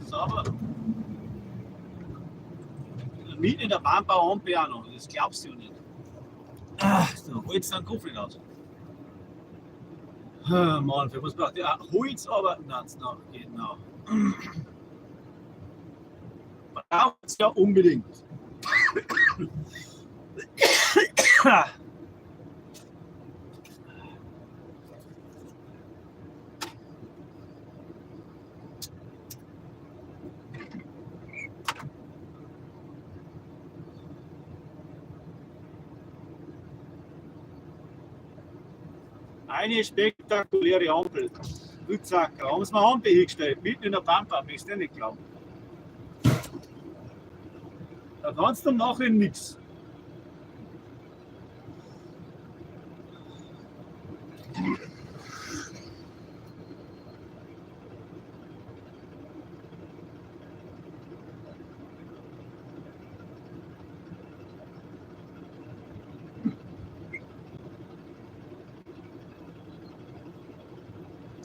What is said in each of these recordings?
Sauber. Mitten in der Bahnbau-Ampel auch noch, das glaubst du ja nicht. So, holst dann Kopf nicht aus. Mann, für was braucht ihr? Holz, aber nein, noch, genau. Braucht es ja unbedingt. Eine spektakuläre Ampel. Rücksacker, haben sie mir eine Ampel hingestellt, mitten in der Pampa, bist du nicht glauben. Da kannst du nachher nichts.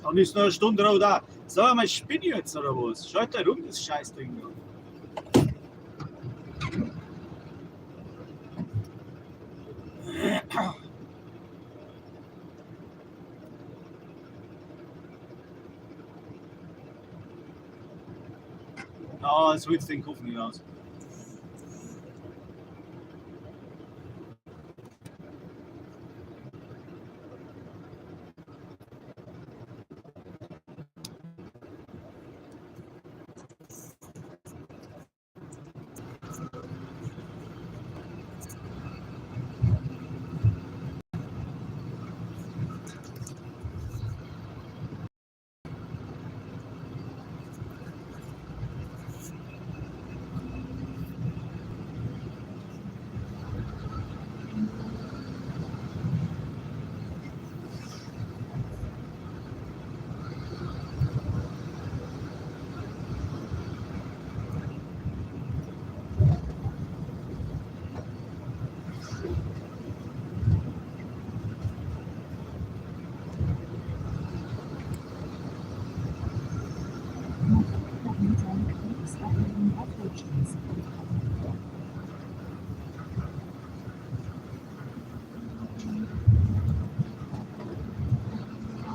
Dann ist noch eine Stunde rot da. Sag mal, spinne ich jetzt oder was? Schaut da rum, das Scheißding da. Ah, jetzt holst du den Kopf nicht aus.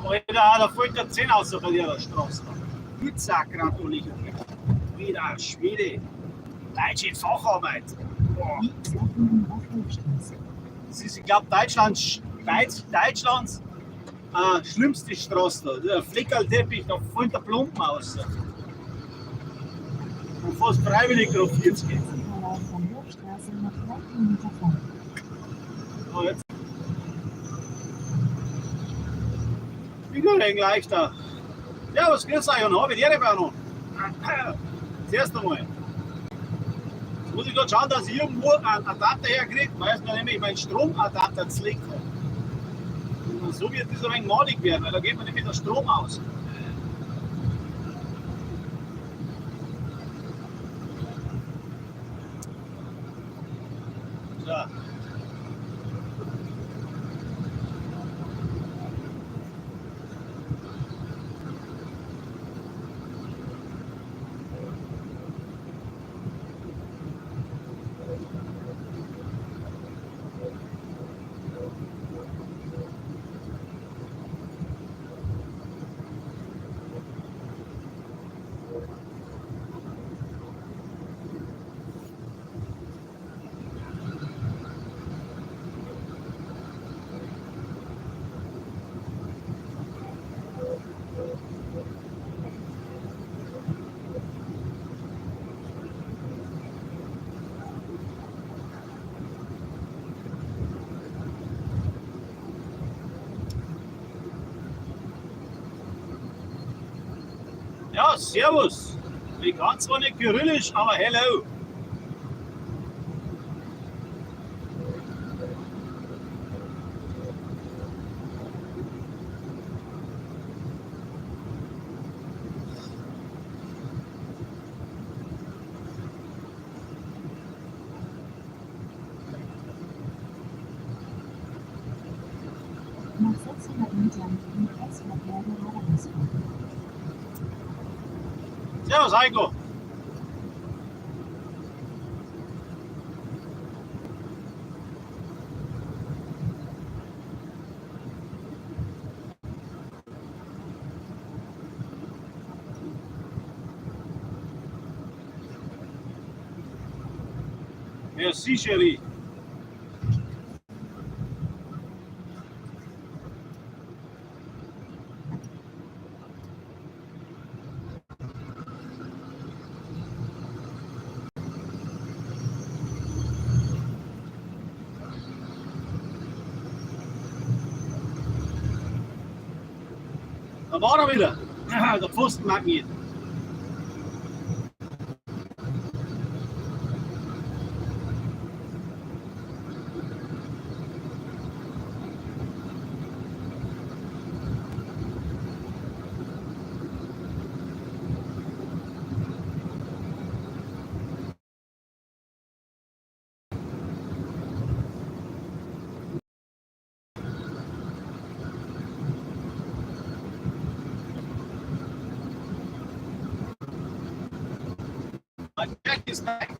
Alter, da fällt der 10 aus bei der Straße. Pizza gratuliert. Wieder Schwede. Deutsche Facharbeit. Boah. Das ist, ich glaube, Deutschlands schlimmste Straße da. Der Fleckerlteppich, da fällt der Plumpen aus. Und fast freiwillig drauf 40 geht. Oh, jetzt. Ich bin ein leichter. Ja, was grüß euch und habe ich die noch. Zuerst einmal. Jetzt muss ich gerade schauen, dass ich irgendwo einen Adapter herkriege, weil es mir nämlich mein Stromadapter zerlegt hat. Und so wird das ein wenig madig werden, weil da geht mir nämlich der Strom aus. So. Ja, servus. Ich kann zwar nicht Kyrillisch, aber hello. Nach 600 Metern im Kreisverkehr geradeaus fahren. Servus Heiko. Merci, chérie. Da war er wieder, der Pfostenmagnet. Jack is back.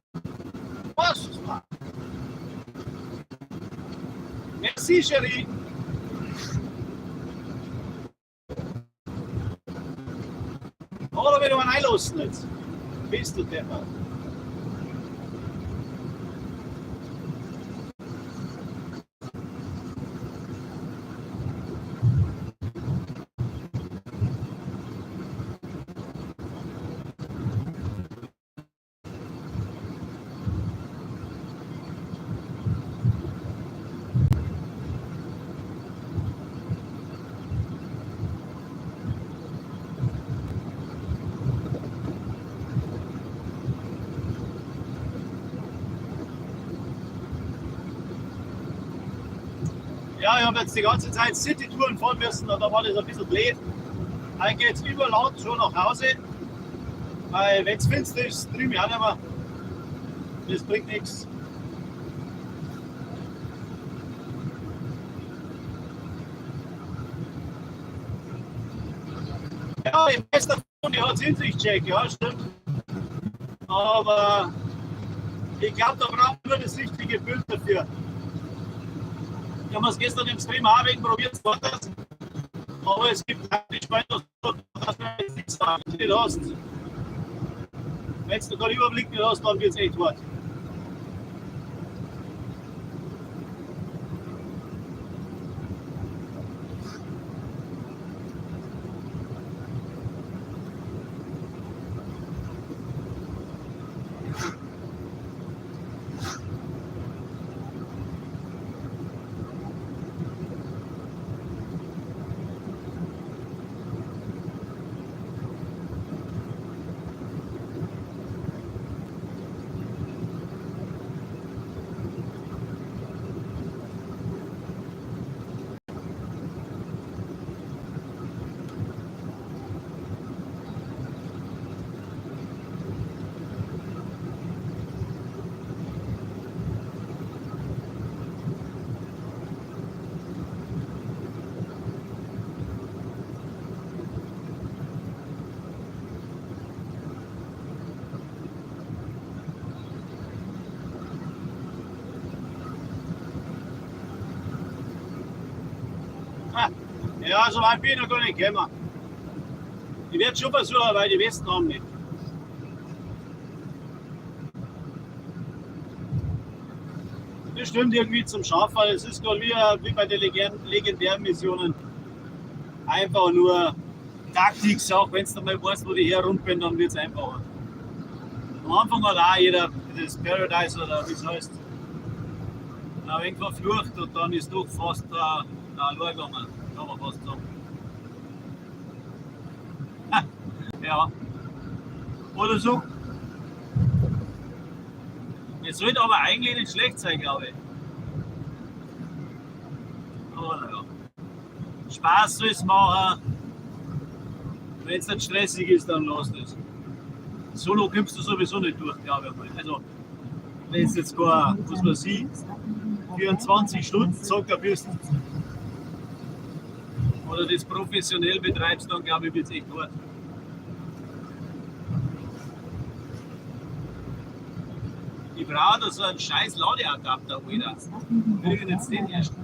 Was? Merci, chérie. Oder wenn du einen einlassen jetzt. Bist du der? Ja, ich habe jetzt die ganze Zeit City-Touren fahren müssen und da war das ein bisschen blöd. Dann geht es überlaut schon nach Hause, weil wenn es finster ist, drüben ich auch nicht mehr. Das bringt nichts. Ja, ich weiß davon, die hat es in sich, Jack, ja, stimmt. Aber ich glaube, da braucht man nur das richtige Bild dafür. Wir haben es gestern im Stream auch wegen probiert, aber es gibt praktisch weiter, dass wir jetzt nichts sagen. Nicht hast. Wenn du keinen Überblick nicht hast, dann wird es echt hart. Ja, so weit bin ich noch gar nicht gekommen. Ich werde schon versuchen, weil die Westen haben nicht. Das stimmt irgendwie zum Schafall. Es ist gerade wie bei den legendären Missionen. Einfach nur Taktik, auch wenn du mal weißt, wo die herumpen, dann wird es einfacher. Am Anfang hat auch jeder das Paradise oder wie es heißt, ein wenig verflucht und dann ist doch fast allein gegangen. Kann man fast sagen. Ja. Oder so. Es sollte aber eigentlich nicht schlecht sein, glaube ich. Aber naja. Spaß soll es machen. Wenn es nicht stressig ist, dann lass es. Solo kommst du sowieso nicht durch, glaube ich. Also, wenn es jetzt gar, was man sieht, 24 Stunden Zocker bist oder das professionell betreibst, dann glaube ich, wird es echt hart. brauche so einen scheiß Ladeadapter, Alter. Will ich jetzt den erst?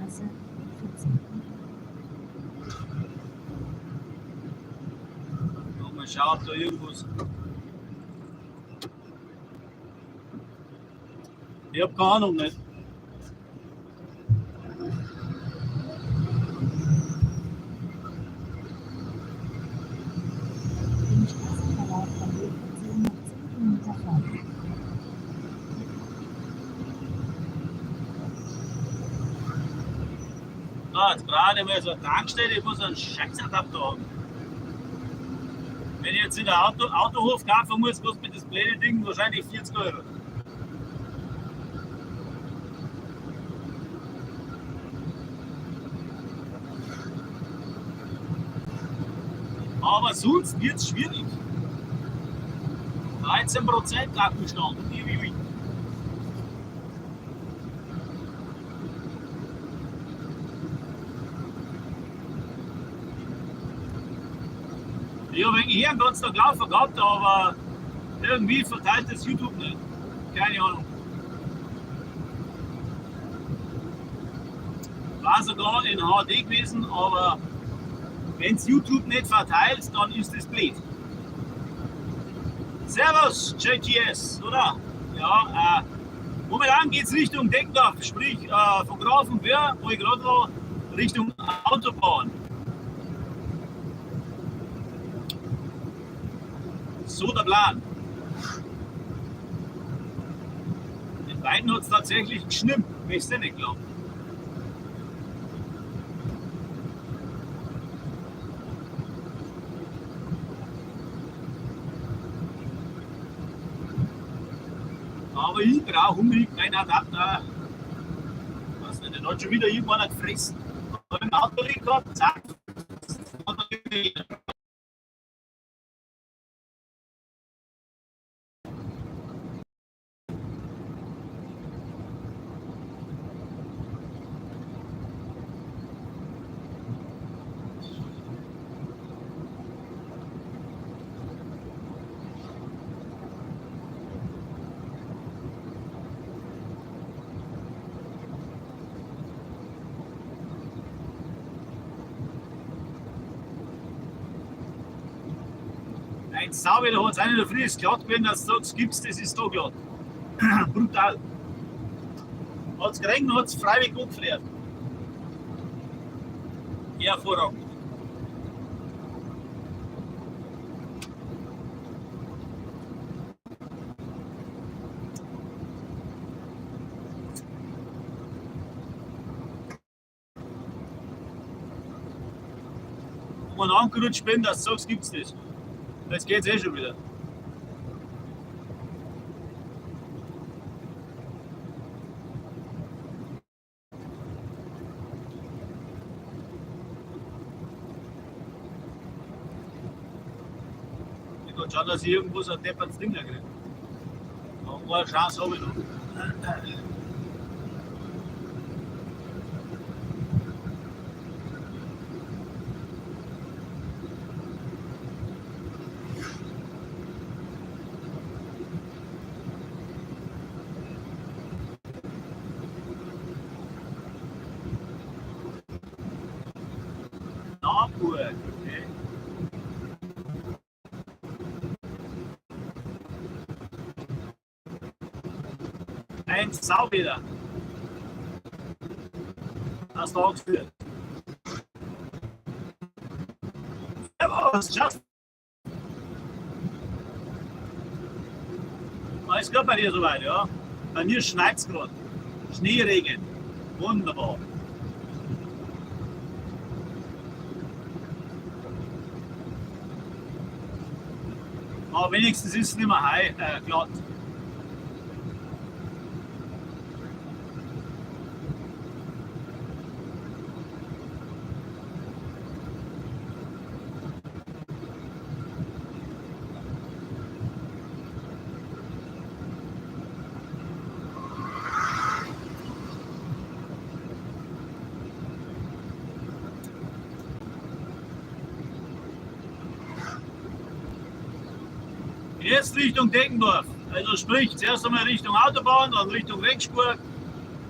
Mal schauen, ob da irgendwas. Ich hab keine Ahnung nicht. Den Straßenverlauf verläuft 710 Kilometer folgen. Ah, jetzt brauche ich mal so eine Tankstelle, ich muss einen Scheißadapter haben. Wenn ich jetzt in der Autohof kaufen muss, kostet mir das blöde Ding wahrscheinlich 40 Euro. Aber sonst wird es schwierig. 13% Akkustand. Uiuiui. Ich habe eigentlich hier einen ganzen Tag laufen gehabt, aber irgendwie verteilt das YouTube nicht. Keine Ahnung. War sogar in HD gewesen, aber wenn es YouTube nicht verteilt, dann ist es blöd. Servus, JTS, oder? Ja, momentan geht es Richtung Deckdorf, sprich von Grafenwöhr, wo ich gerade war, Richtung Autobahn. So der Plan. Den beiden hat es tatsächlich geschnippt, wenn ich es nicht glaube. Aber ich brauche unbedingt keinen Adapter. Was nicht, den hat schon wieder irgendwann gefressen. Habe im Auto liegen gehabt, zack. Ein Sau, da hat es einer in der Früh ist glatt gewesen, dass du sagst, gibt's, das ist da glatt. Brutal. Hat es geregnet, hat es freiwillig angefährt. Hervorragend. Wenn man angerutscht bin, dass du sagst, gibt's das. Jetzt geht's eh schon wieder. Ich kann schauen, dass ich irgendwo so ein deppertes Ding da kriege. Aber eine Chance habe ich noch. Naburg, okay. Ein Sau wieder. Hast du auch geführt. Servus, Schatz. Alles gut bei dir soweit, ja? Bei mir schneit es gerade. Schneeregen. Wunderbar. Aber wenigstens ist es nicht mehr glatt. Jetzt Richtung Deckendorf. Also sprich, zuerst einmal Richtung Autobahn, dann Richtung Regensburg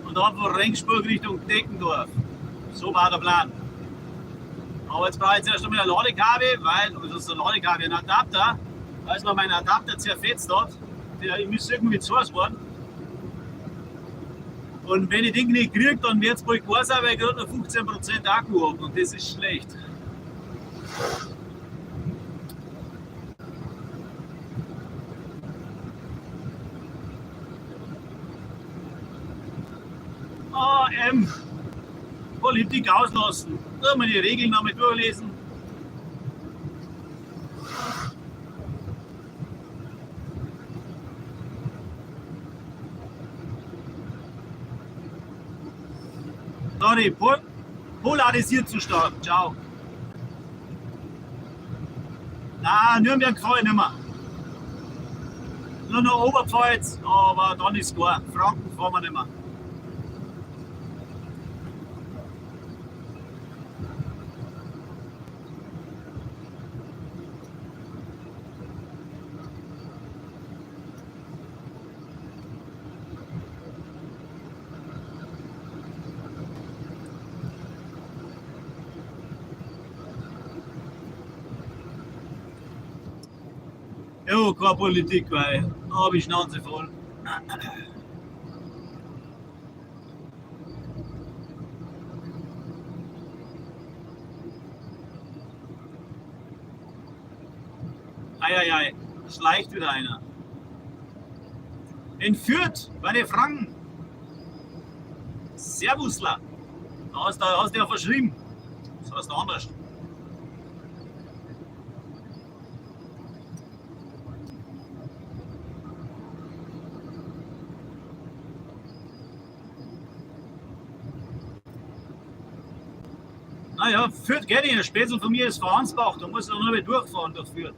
und dann von Regensburg Richtung Deckendorf. So war der Plan. Aber jetzt brauche ich zuerst einmal ein Ladekabel, weil, also das ist ein Ladekabel, ein Adapter, weil mir mein Adapter zerfetzt hat. Ich muss irgendwie zu Hause fahren. Und wenn ich den nicht kriege, dann wird es bald klar sein, weil ich gerade noch 15% Akku habe und das ist schlecht. Politik auslassen. Da mal die Regeln nochmal durchlesen. Sorry, polarisiert zu stark. Ciao. Na, Nürnberg fahre ich nicht mehr. Nur noch Oberpfalz, aber dann ist klar. Franken fahren wir nicht mehr. Ja, keine Politik, weil da habe ich Schnauze voll. Eieiei, schleicht wieder einer. Entführt bei den Franken. Servusler. Da hast du ja verschrieben. Das heißt anders. Naja, Fürth kenne ich. Ein Spätzl von mir ist Franzbach. Da muss er nur mal durchfahren durch Fürth.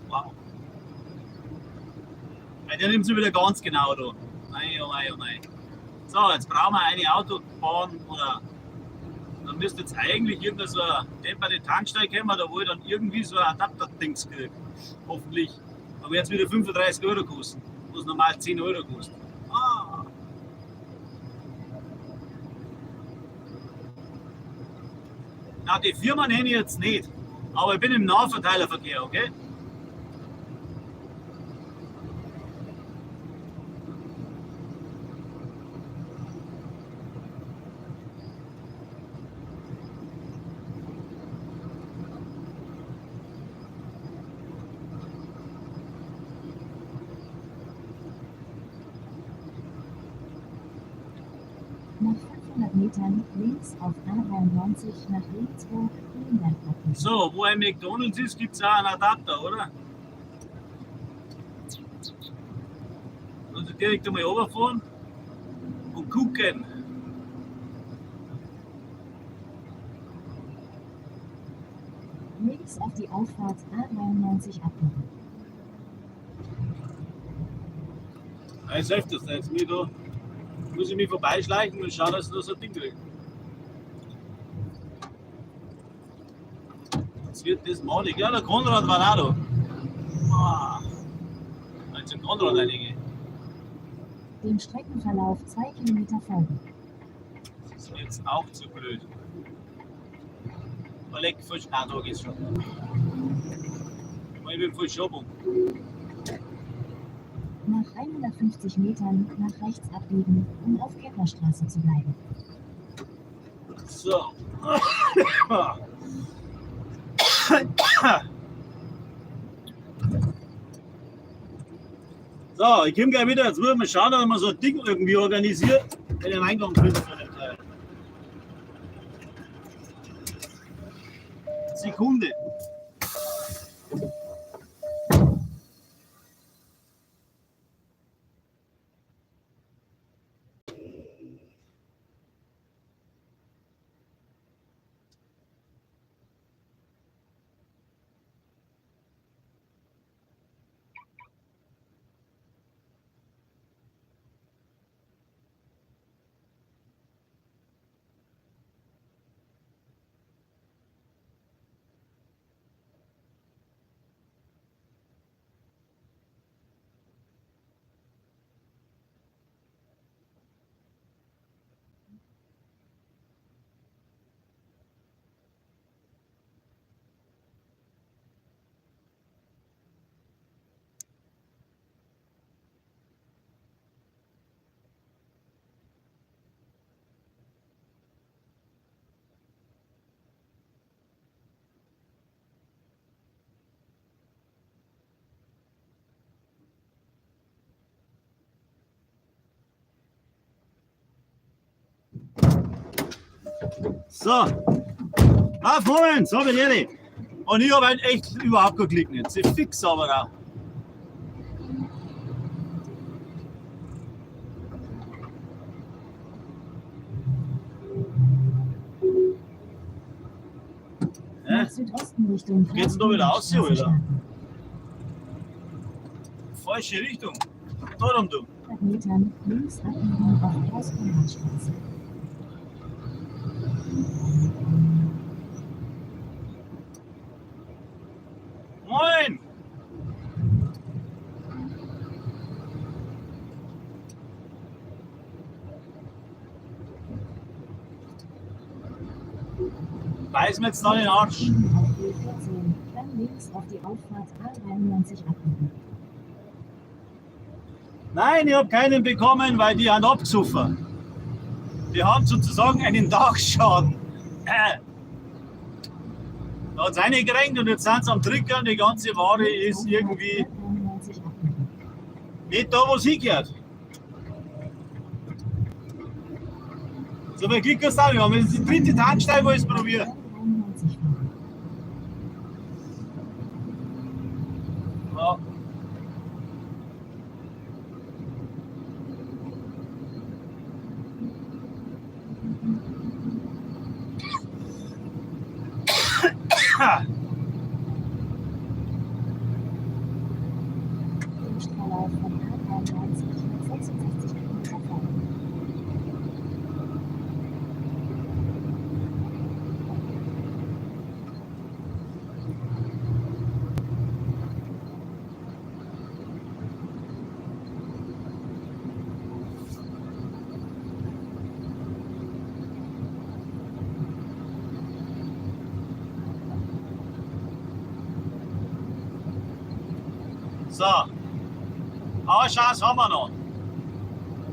Wow. Der nimmt sie wieder ganz genau da. Nein, oh nein, oh nein. So, jetzt brauchen wir eine Autobahn oder dann müsste jetzt eigentlich irgendeine so eine dämpferte Tankstelle kommen, da wo ich dann irgendwie so ein Adapter-Dings kriege. Hoffentlich. Da wird es wieder 35 Euro kosten, wo es normal 10 Euro kostet. Ah. Na, die Firma nenne ich jetzt nicht, aber ich bin im Nahverteilerverkehr, okay? Nach 500 Metern links auf A93 nach Regensburg, Grünberg abbiegen. So, wo ein McDonalds ist, gibt es auch einen Adapter, oder? Also direkt einmal runterfahren und gucken. Links auf die Auffahrt A93 abbiegen. Jetzt hilft das jetzt. Muss ich mich vorbeischleichen und schauen, dass ich noch so ein Ding kriege. Jetzt wird das malig. Ja, der Konrad war auch da. Ah, jetzt zum Konrad reingehen. Dem Streckenverlauf 2 Kilometer folgen. Das ist mir jetzt auch zu blöd. Leck, voll da geht's schon. Ich bin voll Schobung. Nach 150 Metern nach rechts abbiegen, um auf Keplerstraße zu bleiben. So. So, ich komme gleich wieder. Jetzt müssen wir schauen, dass man so ein Ding irgendwie organisiert. Wenn den Eingang finden von dem Teil. Sekunde. So. Ah, Freund, so bin ehrlich. Und ich habe halt echt überhaupt keinen Klick nicht. Sie fix aber auch. Nach Südosten Richtung Geht's da wieder aus, Straße oder? starten. Falsche Richtung. Darum du. 100 Metern links abbiegen auf Großkonradstraße. Moin! Beiß mir jetzt da den Arsch. Auf B14, dann links auf die Auffahrt A93 abbiegen. Nein, ich habe keinen bekommen, weil die haben abgesoffen. Die haben sozusagen einen Dachschaden. Da hat es reingerenkt und jetzt sind sie am Trickern. Die ganze Ware ist irgendwie A93 abbiegen. nicht da, wo sie gehört. So viel Glück hast du auch nicht. Wir haben jetzt die dritte Tankstelle, wo ich es probiere. A93 fahren. Ja. Lichtverlauf von A93 mit 66 km folgen. So. Chance haben wir noch.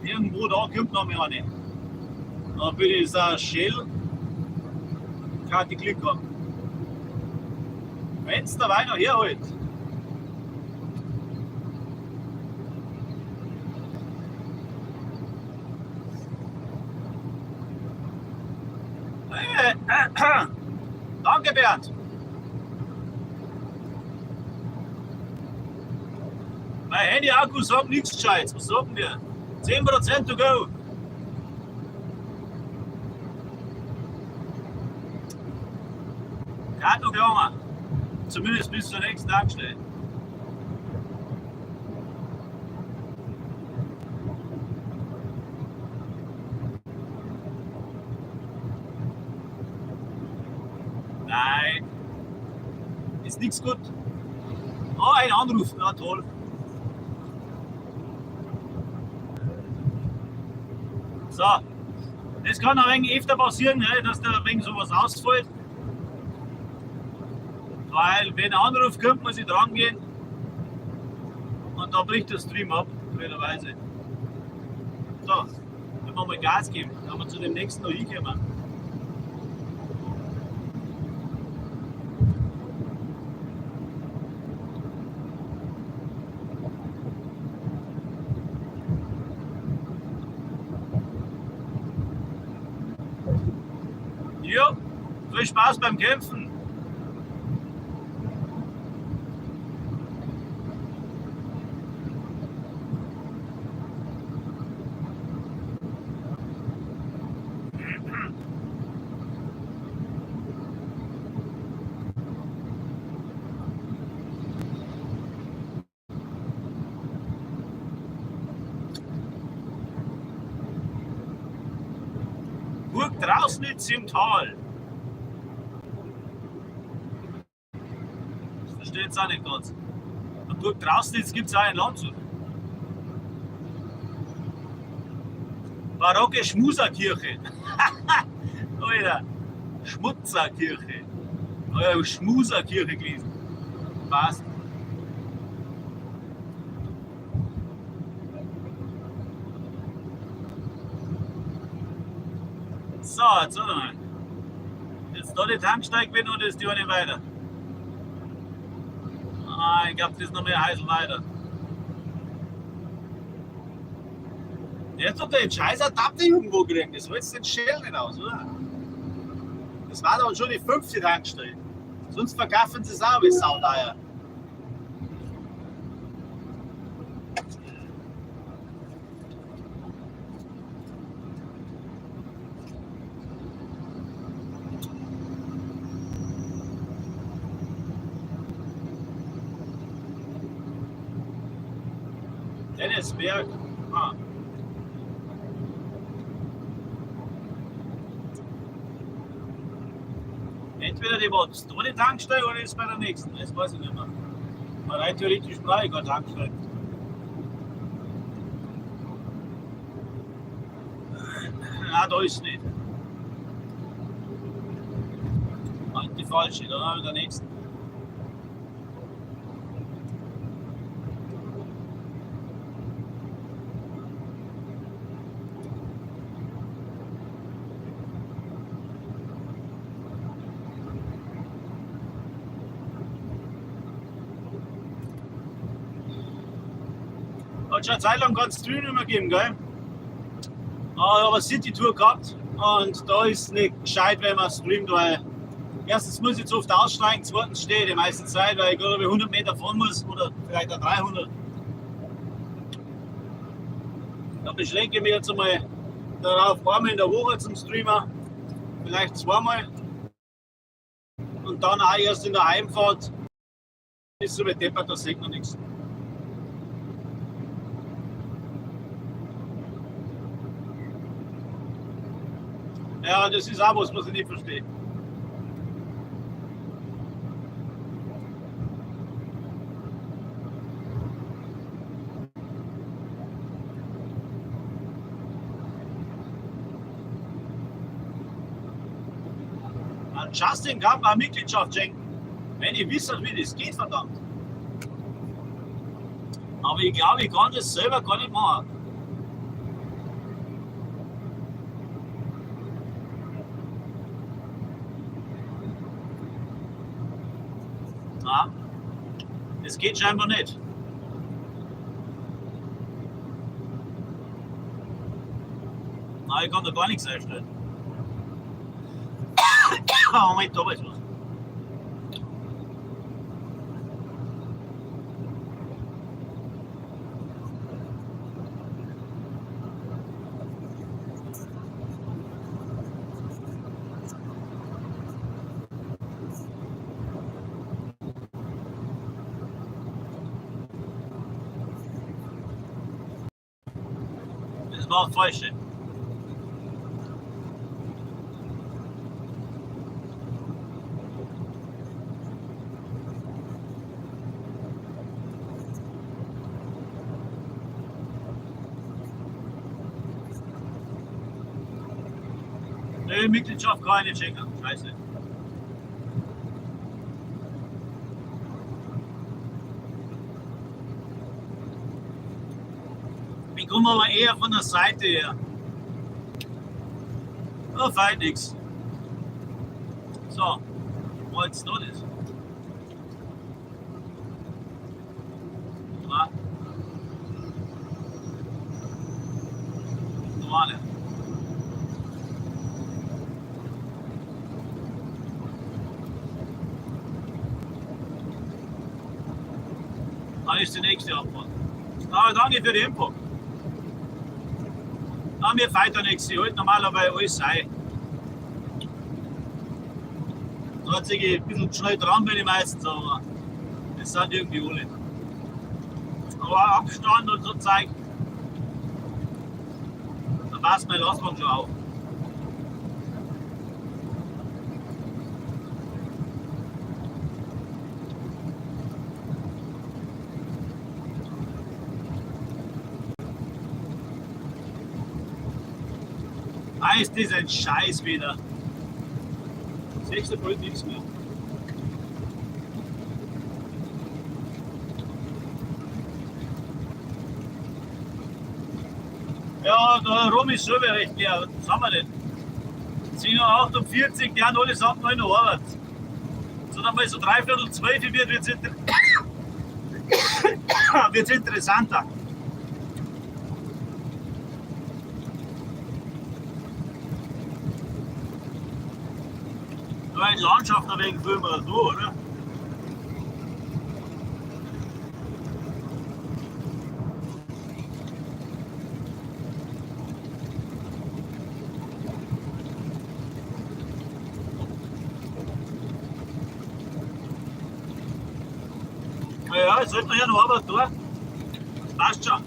Irgendwo da kommt noch mehr eine. Dann bin ich so Shell. Kann die Glück haben. Wenn es dabei noch herholt. Danke, Bernd. Mein Handy-Akku sagt nichts Gescheites. Was sagen wir? 10% to go. Kann noch gegangen. Zumindest bis zur nächsten Tankstelle. Nein. Ist nichts gut. Oh, ein Anruf. Na toll. So, das kann ein wenig öfter passieren, ne, dass da ein wenig sowas ausfällt. Weil, wenn ein Anruf kommt, muss ich dran gehen. Und dann bricht der Stream ab, blöderweise. So, wenn wir mal Gas geben, dann wir zu dem nächsten noch hinkommen. Ja, viel Spaß beim Kämpfen. Burg Drausnitz im Tal. Das versteht es auch nicht ganz. Eine Burg Drausnitz gibt es auch in Landshut. Barocke Schmuserkirche. Alter, Schmutzerkirche. Schmuserkirche gelesen. Passt. So, jetzt warte mal. Jetzt da die Tankstelle bin und das die nicht weiter. Ah, ich glaube, das ist noch mehr Heisel weiter. Jetzt hat der scheiß Adapter irgendwo gekriegt. Das holst du den Shell nicht aus, oder? Das war dann schon die 5. Tankstelle. Sonst verkaufen sie es auch wie sauteuer. Dennisberg. Ah. Entweder die war da die Tankstelle oder ist bei der nächsten. Das weiß ich nicht mehr. Aber rein theoretisch brauche ich keine Tankstelle. Nein, da ist es nicht. Halt die falsche, dann haben wir der nächsten. Hat schon eine Zeit lang ganz früh nicht mehr gegeben, gell? Ich habe eine City-Tour gehabt und da ist es nicht gescheit, wenn man streamt, weil erstens muss ich zu oft aussteigen, zweitens stehe ich die meiste Zeit, weil ich gerade 100 Meter fahren muss oder vielleicht auch 300. Da beschränke ich mich jetzt einmal darauf, einmal in der Woche zum Streamer, vielleicht zweimal und dann auch erst in der Heimfahrt. Ist so wie deppert, da sieht man nichts. Ja, das ist auch was ich nicht verstehe. An Justin kann man eine Mitgliedschaft schenken. Wenn ich wüsste, wie das geht, verdammt. Aber ich glaube, ich kann das selber gar nicht machen. Na, das geht scheinbar nicht. Na, ich kann da gar nichts einstellen. Moment, da ist was. Das war falsch. Nee, Mitgliedschaft kann ich nicht schenken. Scheiße. Ich komme aber eher von der Seite her. Oh, fein nix. So, wo jetzt noch das? Na? Normale. Da ist die nächste Abfahrt. Aber danke für die Info. Na, mir fällt da nichts. Ich halte normalerweise alles ein. Da hat sich ein bisschen schnell dran bin ich meistens, aber das sind irgendwie alle. Aber Abstand und so zeigt, da passt mein Lastwagen schon auf. Ist das ein Scheiß wieder. Siehst du bald nichts mehr. Ja, da rum ist schon wieder recht leer. Was haben wir denn? 10:48 Uhr, die haben alle Sachen noch in der Arbeit. So dann mal so 11:45 wird es interessanter. Weil die Landschaft ein wenig filmen oder so, oder? Ja, jetzt sollten wir ja noch was tun. Passt schon.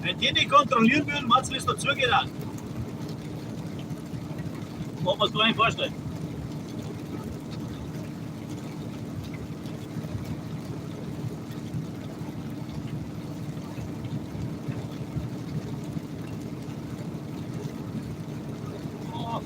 Wenn die nicht kontrollieren würden, was es dazugeht. Muss man es gar nicht vorstellen. Oh.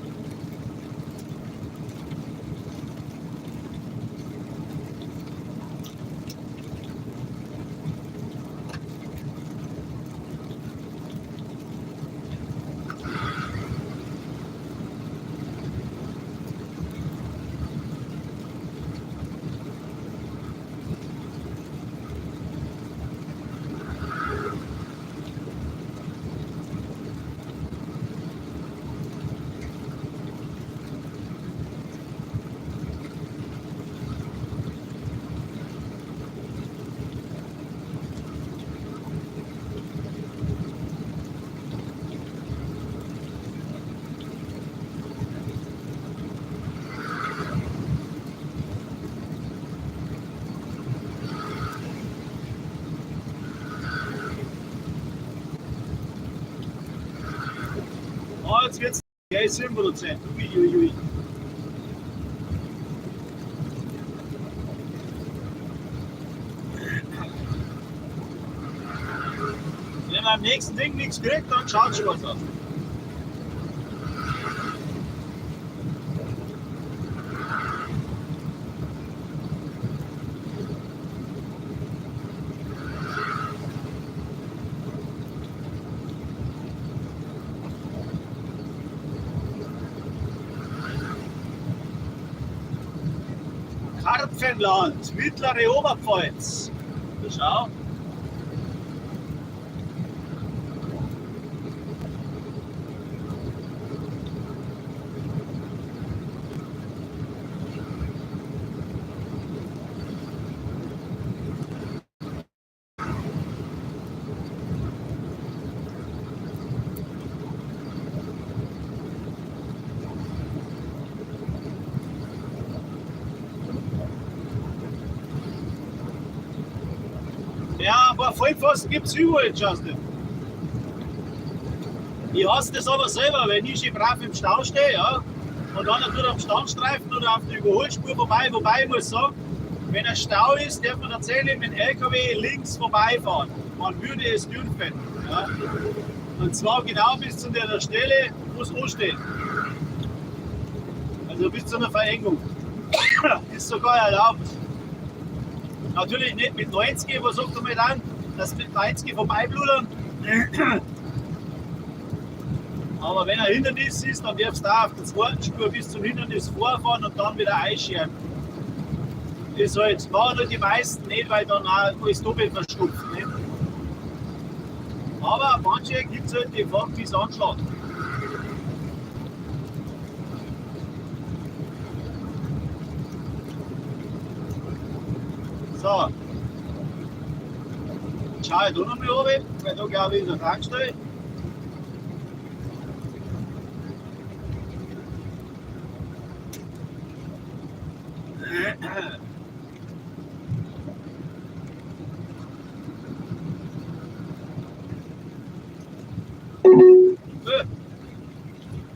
Oh, jetzt wird's. Der ist 7%. Uiuiui. Wenn man am nächsten Ding nichts kriegt, dann schaut es schon was aus. Karpfenland, mittlere Oberpfalz. Schau. Ja, aber Vollpfosten gibt es überall, Justin. Ich hasse das aber selber, wenn ich schon brav im Stau stehe, ja, und dann natürlich am Standstreifen oder auf der Überholspur vorbei, wobei ich muss sagen, wenn ein Stau ist, darf man tatsächlich mit dem LKW links vorbeifahren. Man würde es dürfen. Ja. Und zwar genau bis zu der Stelle, wo es ansteht. Also bis zu einer Verengung. Ist sogar erlaubt. Natürlich nicht mit 90, was sagt er mir dann, dass mit 90 vorbeibludern. Aber wenn ein Hindernis ist, dann darfst du auch auf der zweiten Spur bis zum Hindernis vorfahren und dann wieder einscheren. Das halt, machen nur die meisten nicht, weil dann auch alles doppelt verstopft. Nicht? Aber manche gibt es halt, die fahren bis Anschlag. So. Jetzt schaue ich da noch mal runter, weil da glaube ich ist eine Tankstelle.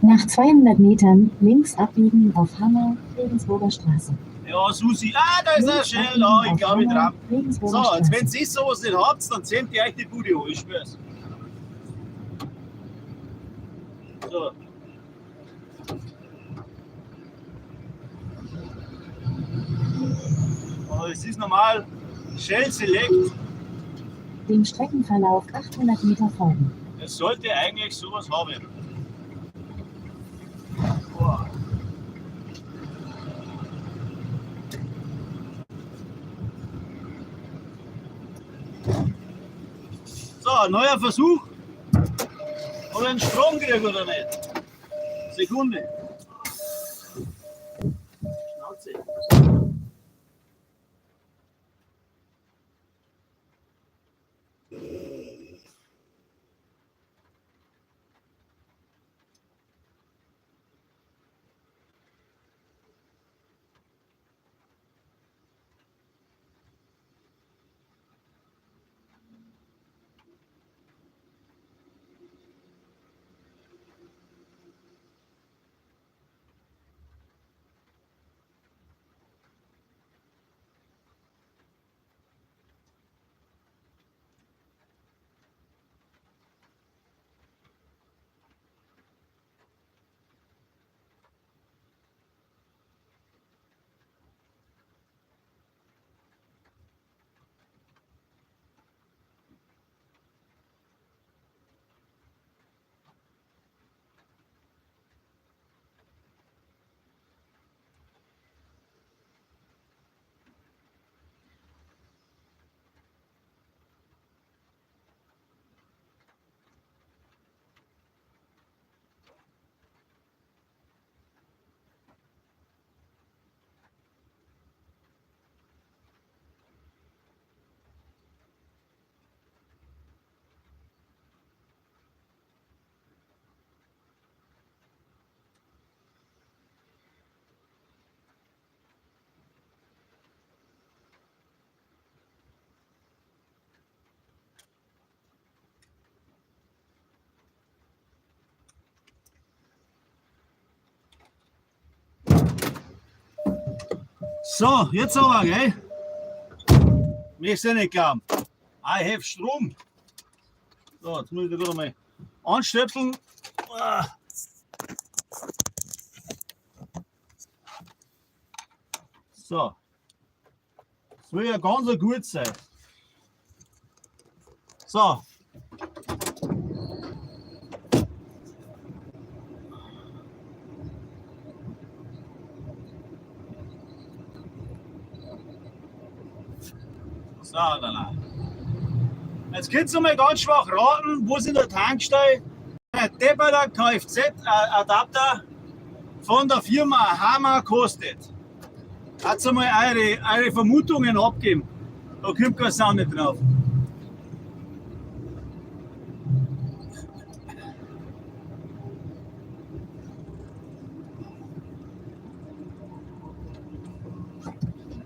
Nach 200 Metern links abbiegen auf Hammer, Regensburger Straße. Ja, Susi, da ist er schnell, ich glaube, ich dran. So, jetzt wenn ihr sowas nicht habt, dann zählt ihr euch die Bude an, ich schwör's. So. Aber es ist normal, Shell Select. Dem Streckenverlauf 800 Meter folgen. Es sollte eigentlich sowas haben. Boah. So, neuer Versuch. Oder einen Strom kriege oder nicht. Sekunde. Schnauze. So, jetzt aber, gell? Möchtest du nicht glauben. I have Strom. So, jetzt muss ich da gerade mal anstöpseln. So. Das will ja ganz gut sein. So. So, da. Jetzt könnt ihr mal ganz schwach raten, wo in der Tankstelle ein depperter Kfz-Adapter von der Firma Hammer kostet. Hat ihr mal eure Vermutungen abgeben? Da kommt kein Sound nicht drauf.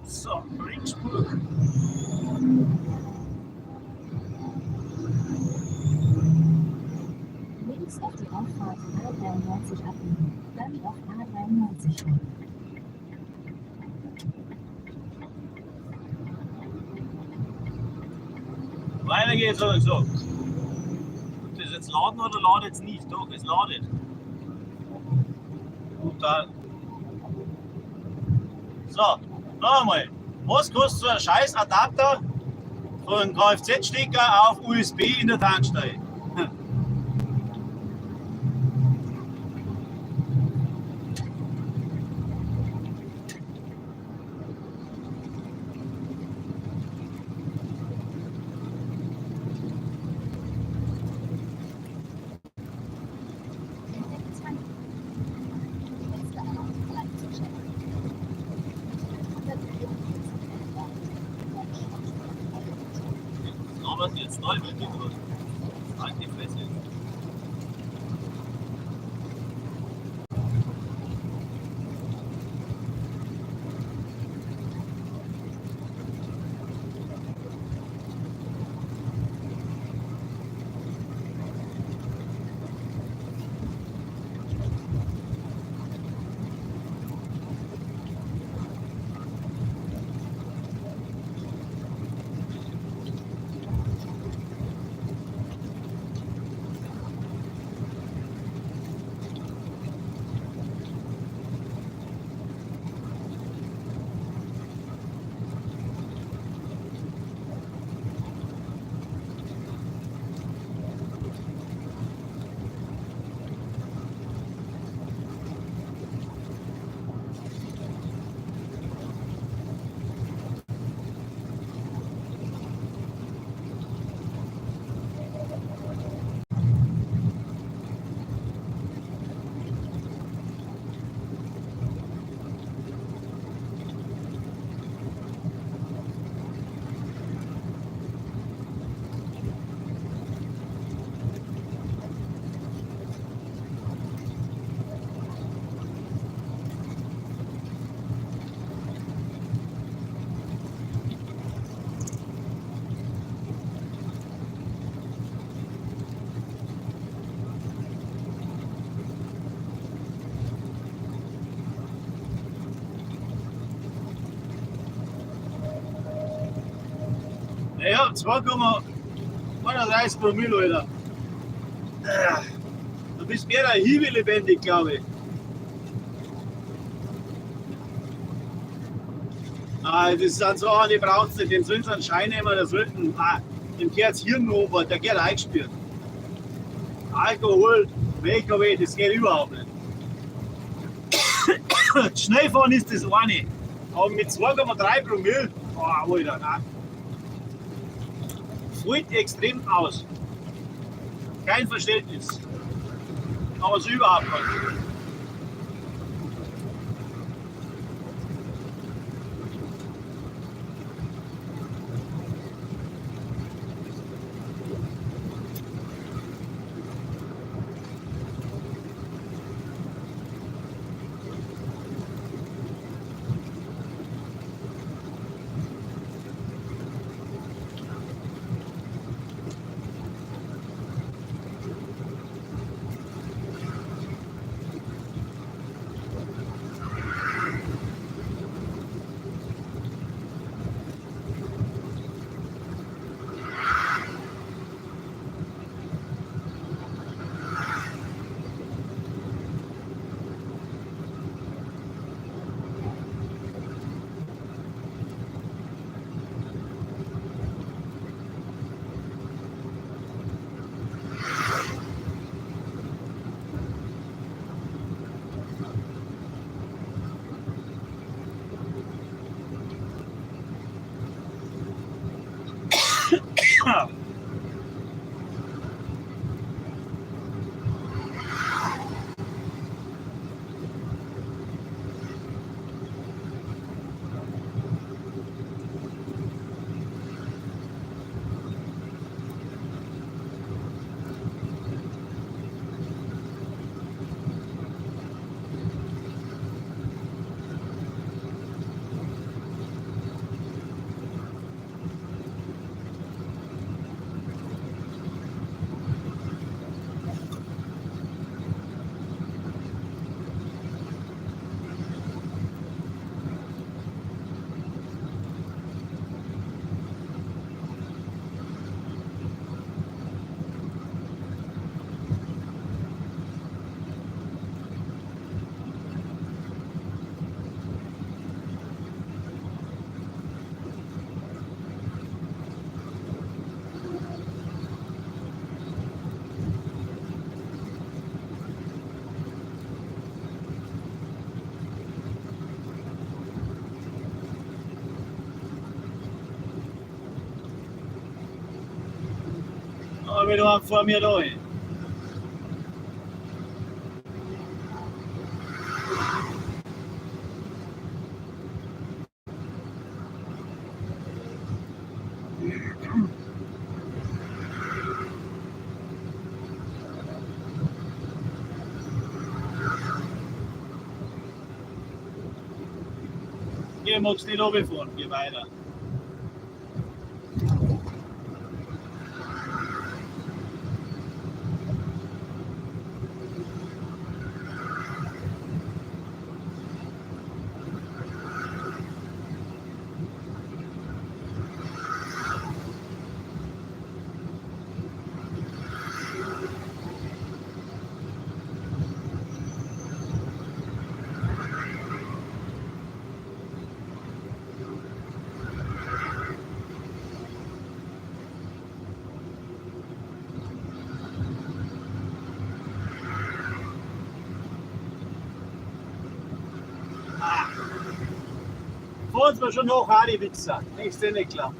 So, Regensburg. Links auf die Auffahrt A93 abbiegen, dann auf A93. Weiter geht's oder so. Tut das jetzt laden oder ladet es nicht? Doch, es ladet. Und dann. So, noch einmal. Was kostet so ein scheiß Adapter von Kfz-Stecker auf USB in der Tankstelle? Aber jetzt neu mit dem halt die Fresse. Ja, 2,31 Promille, Alter. Du bist mehr ein Hiwi lebendig, glaube ich. Das sind so eine, die brauchst nicht. Den sollen sie einen Schein nehmen, der sollten. Dem geht das Hirn runter, der geht eingespielt. Alkohol, PKW, das geht überhaupt nicht. Schnell fahren ist das eine. Aber mit 2,3 Promille, Alter, nein. Fällt extrem aus. Kein Verständnis. Aber so überhaupt nicht. Aber du hast vor mir da. Hier magst du nicht runterfahren, geh weiter. Vor uns war schon noch Hardy Wichser. Ist dir nicht klar.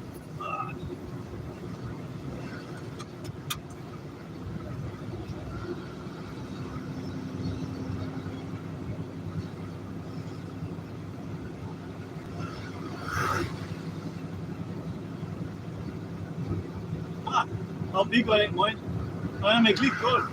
Hab ich gar nicht gemeint. Da haben wir Klick geholt.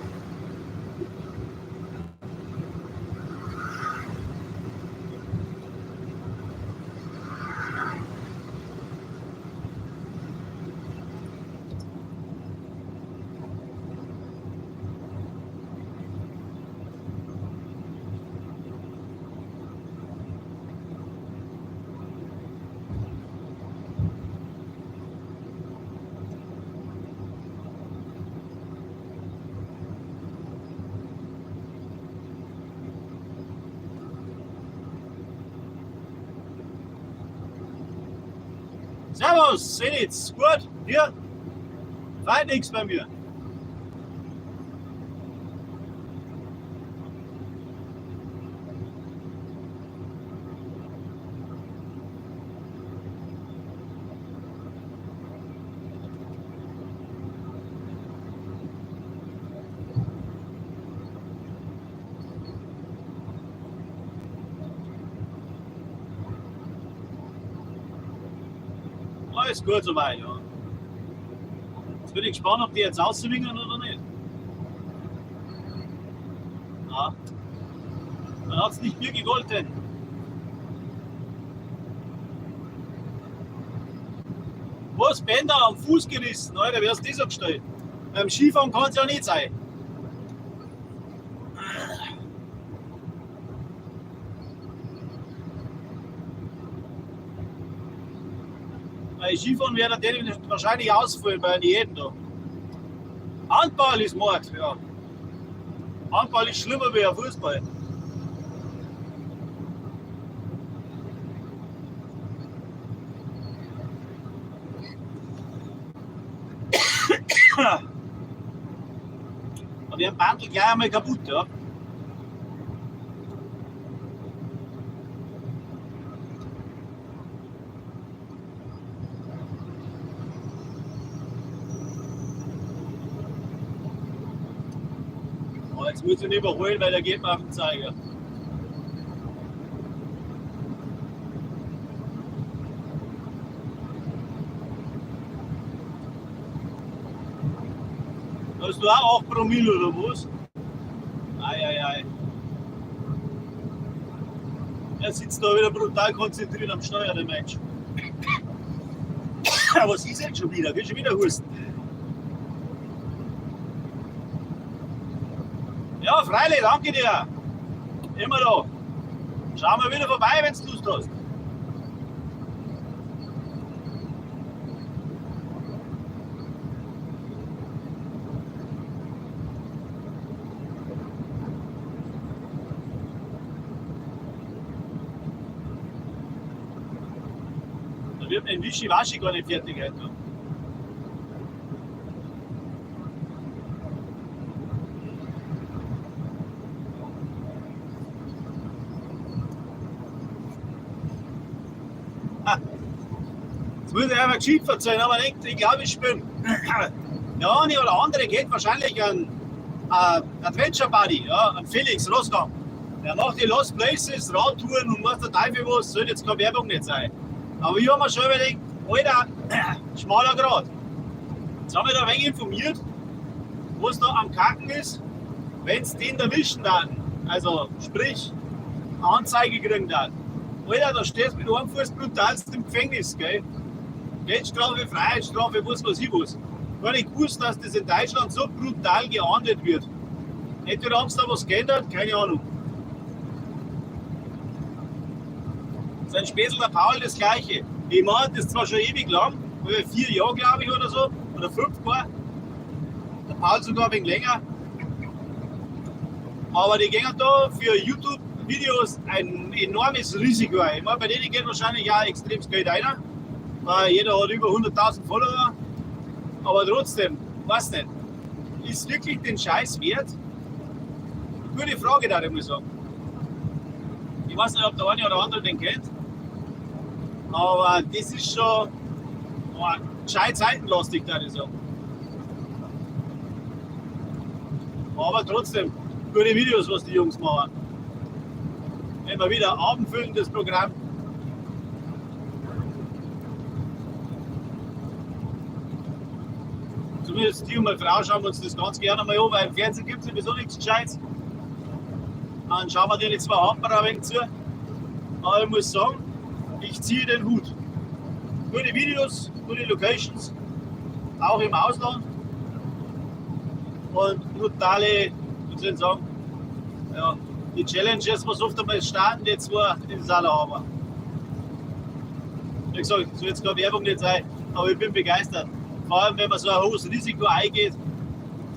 Servus, Senitz, gut, hier? Weit nichts bei mir. Alles gut soweit, ja. Jetzt bin ich gespannt, ob die jetzt auszuwinken oder nicht. Ja. Dann hat es nicht mir gegolten. Was? Bänder am Fuß gerissen? Alter, wer ist das abgestellt? Beim Skifahren kann es ja nicht sein. Bei Skifahren wird der wahrscheinlich ausfallen bei jedem da. Handball ist Mord, ja. Handball ist schlimmer wie ein Fußball. Und wir haben Bandel gleich einmal kaputt, ja. Aber jetzt muss ich ihn überholen, weil der geht mir auf den Zeiger. Hast du auch 8 Promille oder was? Ei. Er sitzt da wieder brutal konzentriert am Steuer, der Mensch. Was ist jetzt schon wieder? Will schon wieder husten? Ja, freilich, danke dir. Immer da. Schau mal wieder vorbei, wenn du Lust hast. Da wird mein Wischiwaschi gar nicht fertig heute. Jetzt muss ich einmal gescheit erzählen, aber ich glaube, ich bin. Der eine oder andere kennt wahrscheinlich einen Adventure Buddy, ja, einen Felix Rossgang. Der macht die Lost Places, Radtouren und was der Teufel was, soll jetzt keine Werbung nicht sein. Aber ich habe mir schon überlegt, Alter, schmaler Grad. Jetzt haben wir da ein wenig informiert, was da am Kacken ist, wenn es den erwischen dann. Also sprich, Anzeige kriegen dann. Alter, da stehst du mit einem Fuß brutalst im Gefängnis, gell? Geldstrafe, Freiheitsstrafe, was weiß ich was. Gar nicht gewusst, dass das in Deutschland so brutal geahndet wird. Entweder haben sie da was geändert, keine Ahnung. Sein Späßel der Paul das gleiche. Ich mache das zwar schon ewig lang, 4 Jahre glaube ich oder so, oder 5 Jahre. Der Paul sogar ein wenig länger. Aber die gehen da für YouTube-Videos ein enormes Risiko ein. Ich meine, bei denen geht wahrscheinlich auch extrem Geld rein, weil jeder hat über 100.000 Follower. Aber trotzdem, weiß nicht, ist wirklich den Scheiß wert? Gute Frage, da muss ich sagen. Ich weiß nicht, ob der eine oder andere den kennt, aber das ist schon gescheit seitenlastig, da ich sagen. Aber trotzdem, gute Videos, was die Jungs machen. Immer wieder abendfüllendes Programm. Zumindest die und meine Frau schauen wir uns das ganz gerne mal an, weil im Fernsehen gibt es sowieso nichts Gescheites. Dann schauen wir dir die 2 Hamper ein wenig zu. Aber ich muss sagen, ich ziehe den Hut. Gute Videos, gute Locations, auch im Ausland. Und brutale, wie soll ich sagen, ja, die Challenges, was oft einmal starten, die 2, die ist alle Hammer. Wie gesagt, soll jetzt keine Werbung nicht sein, aber ich bin begeistert. Vor allem, wenn man so ein hohes Risiko eingeht,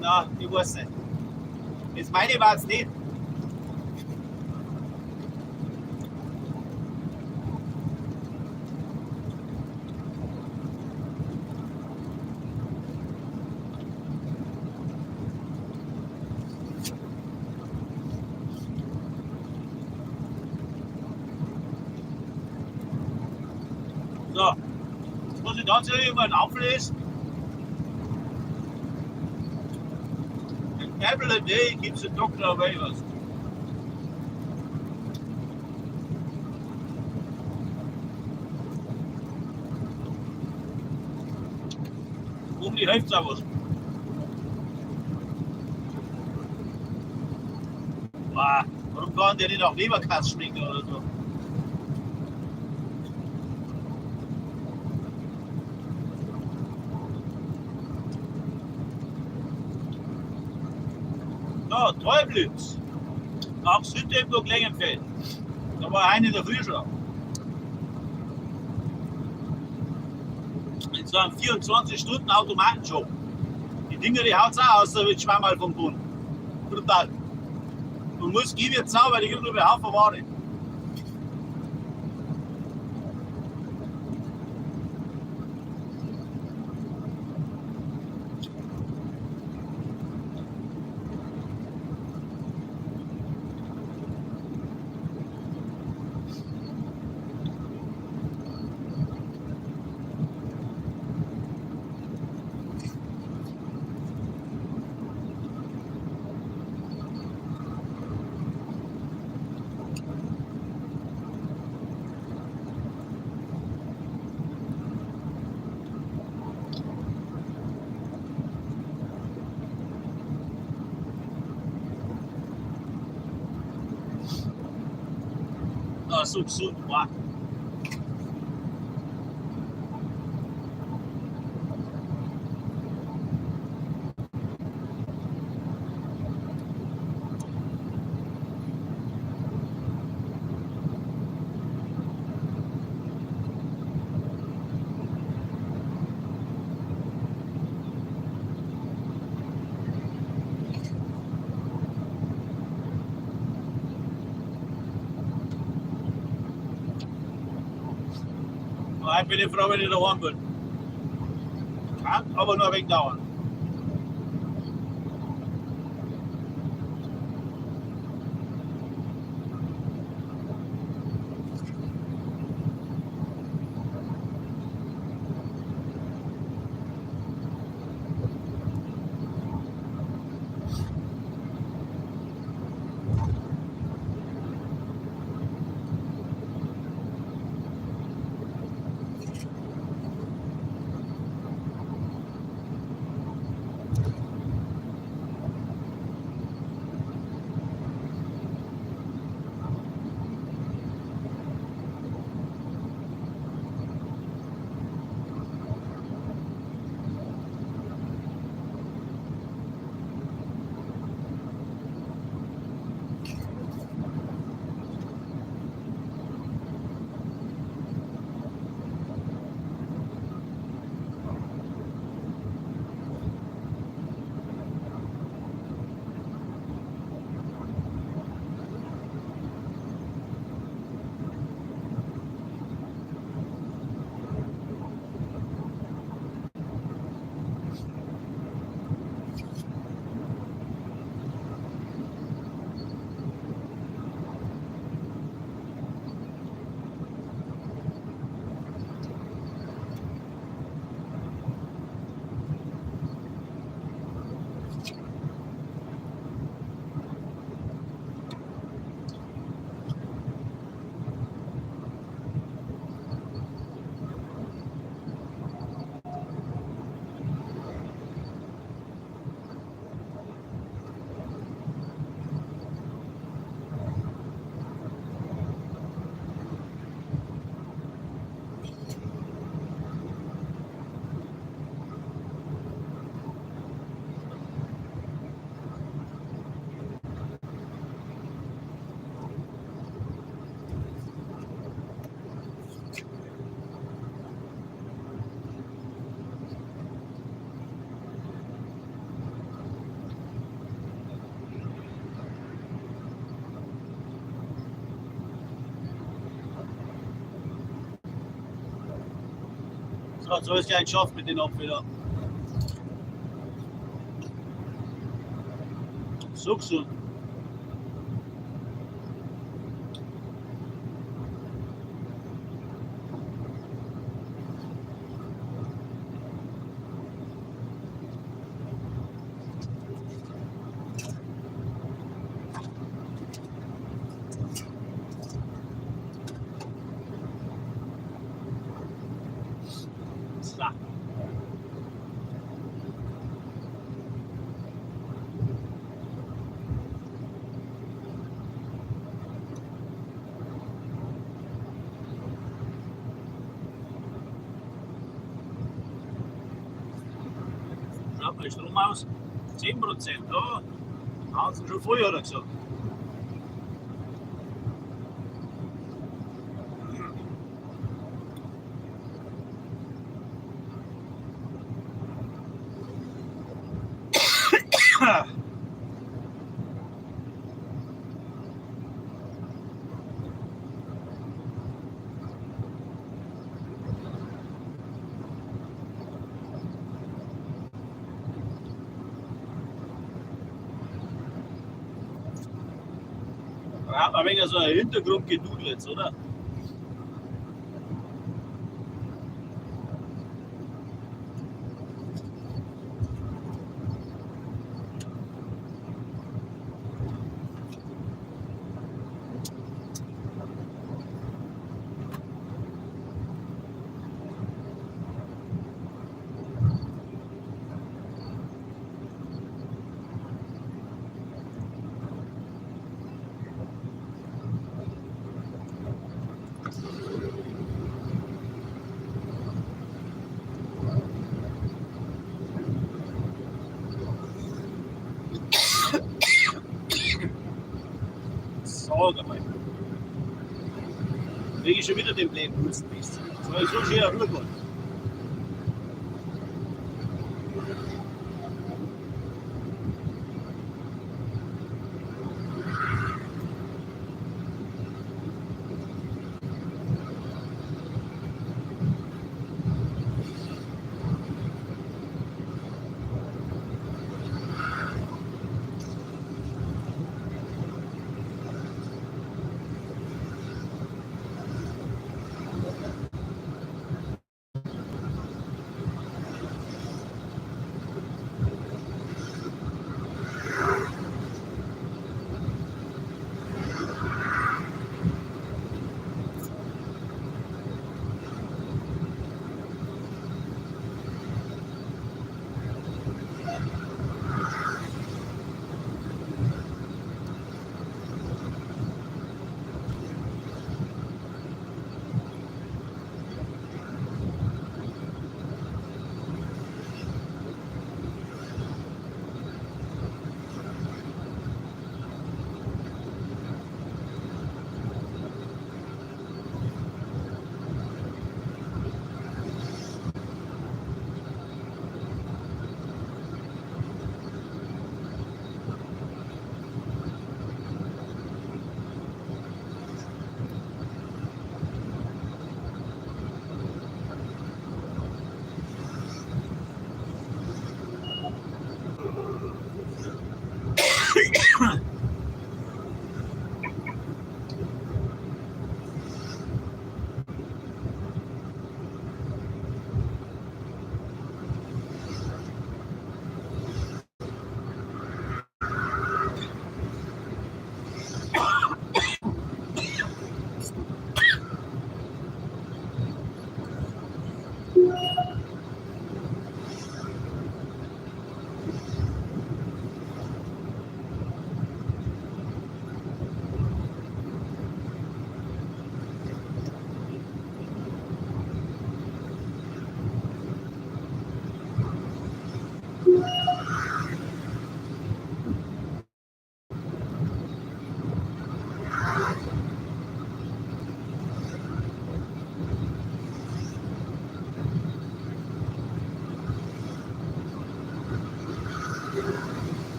na, ich weiß nicht. Das meine war es nicht. ganz ehrlich, wenn ein Apfel ist, an apple a day keeps the doctor away. Was. Die Hälfte was. Warum kann der nicht auch Leberkass schmecken oder so? Ja, Treublitz. Nach Südtemburg Längenfeld. Da war eine in der Früh schon. In so einem 24-Stunden-Automatenshop. Die Dinger, die haut es auch aus, da wird zweimal vom Bund. Brutal. Man muss geben jetzt auch, weil die kriegen nur einen Haufen Ware. So gesund. Wow. Ich bin ich froh, wenn ich daheim bin. Kann aber nur ein wenig dauern. So ist ja ein Schaff mit den Apfeln. So gesund. Ja, bei Strom aus 10%. Ja, haben sie schon früher gesagt. Da hat man ein wenig so ein Hintergrundgedudel jetzt, oder? Sauger, mein. Kriege ich schon wieder den Blähen Husten. Soll ich so schön rüberkommen?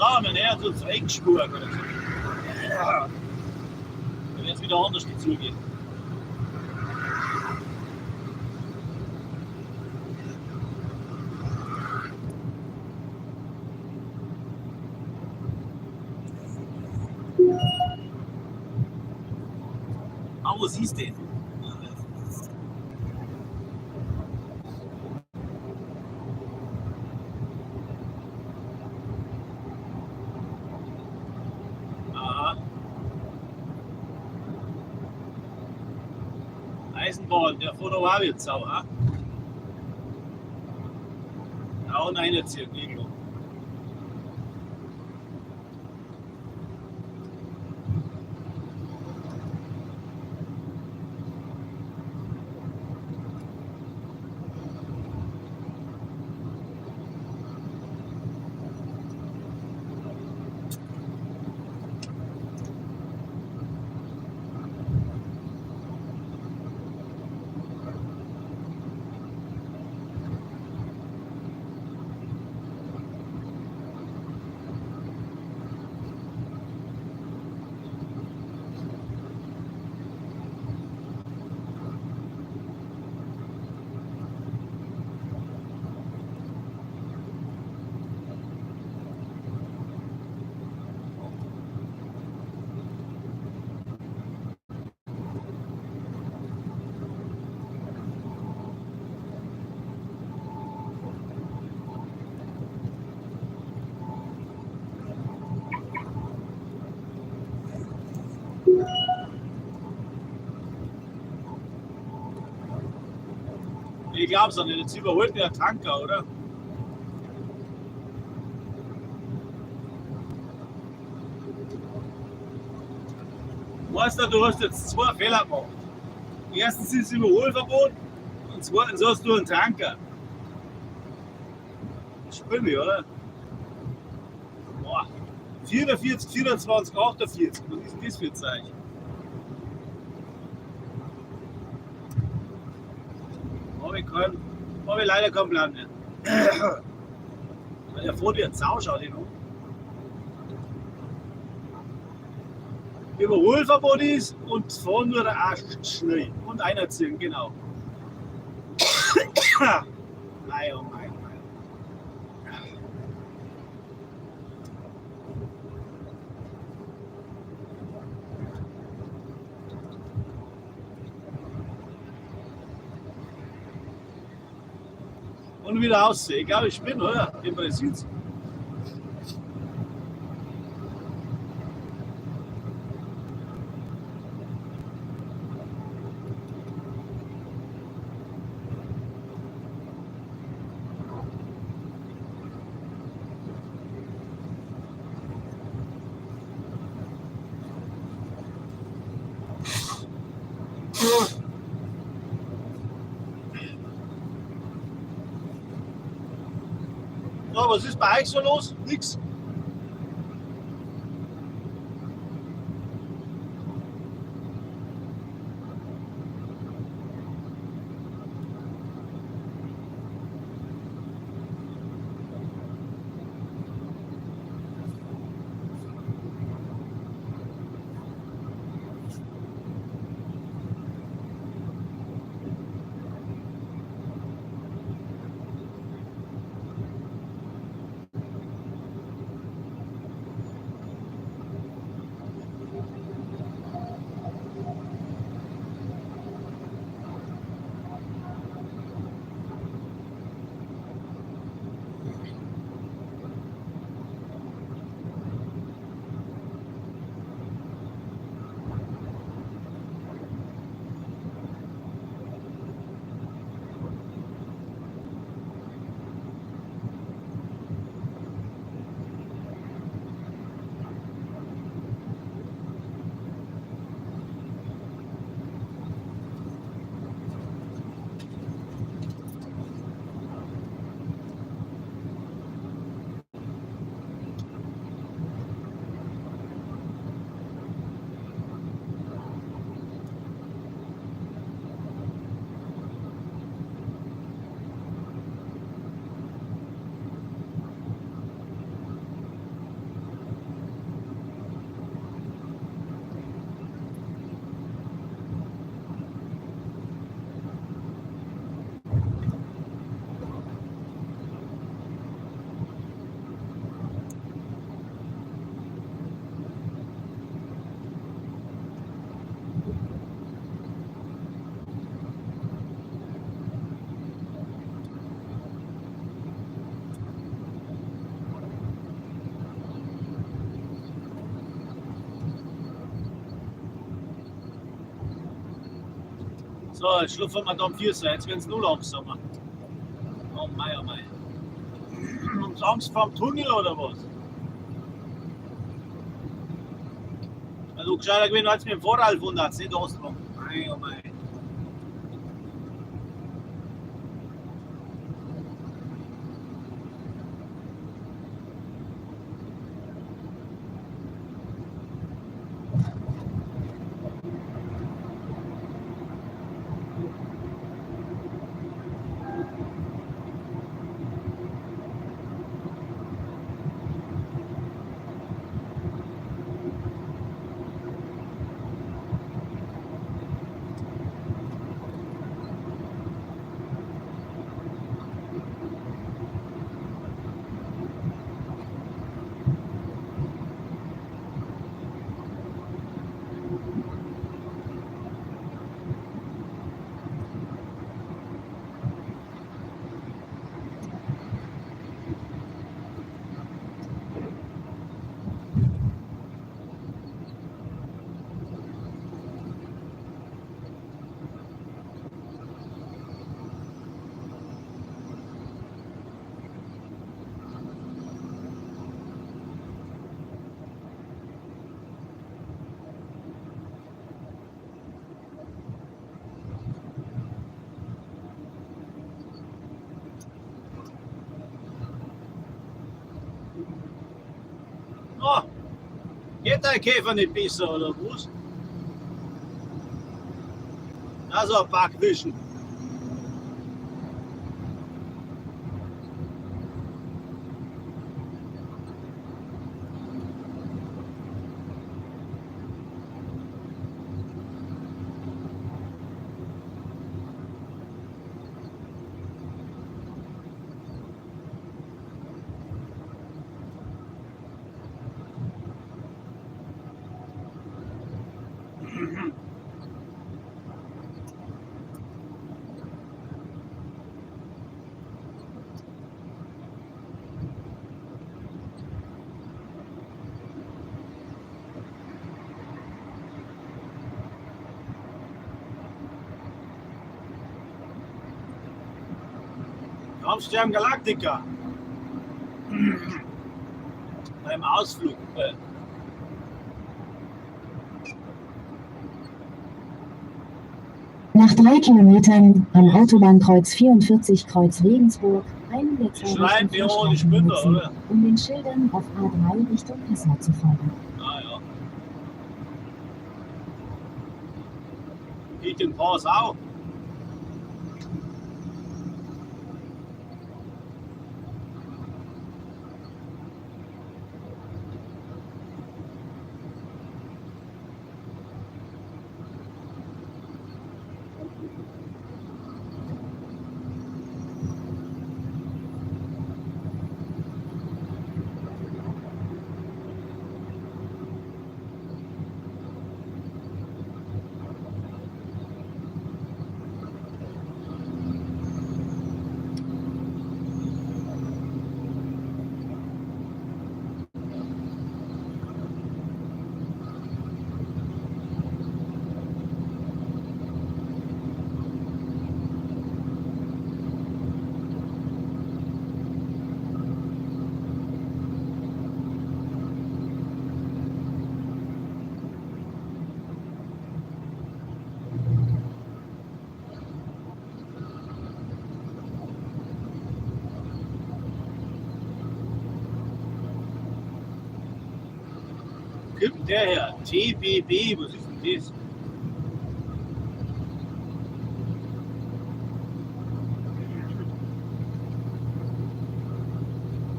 Samen, er hat uns Eckspur. Ja. Wenn jetzt wieder anders zugehen. Ah, wo siehst du den? Eisenbahn, der fährt aber auch jetzt sau, ha? Auch eine ziehen, irgendwo. Ich glaub's doch nicht, jetzt überholt der Tanker, oder? Meister, du hast jetzt zwei Fehler gemacht. Erstens ist das Überholverbot und zweitens hast du einen Tanker. Spinne, oder? Boah. 44, 24, 48. Was ist denn das für ein Zeichen? Habe ich leider keinen Plan mehr. Der fährt wie ein Sau, schau dir an. Überholverbot ist und fahren nur der Arsch schnell. Und einer ziehen, genau. Nein, oh mein. Und wieder aussehen. Egal, ich bin, oder? Im Prinzip. So, was ist bei euch so los? Nix. So, jetzt schlüpfen wir da am 4. Jetzt werden es nur langsamer. Oh mei, oh mei. Haben Sie Angst vor dem Tunnel oder was? Also gescheiter gewesen als mit dem Vorteil von der nicht ausdrucken. Mei, oh mei. Oh, geht der Käfer nicht besser oder was? Also ein Backwischen. Raumstern Galactica. Beim Ausflug. Nach 3 Kilometern am Autobahnkreuz 44 Kreuz Regensburg einen der zwei Schreiben rechten wir ohne Fahrstreifen Spinner, nutzen, oder? um den Schildern auf A3 Richtung Passau zu folgen. Ah ja. Ich den Pass auch. Gibt der her? TBB, was ist denn das?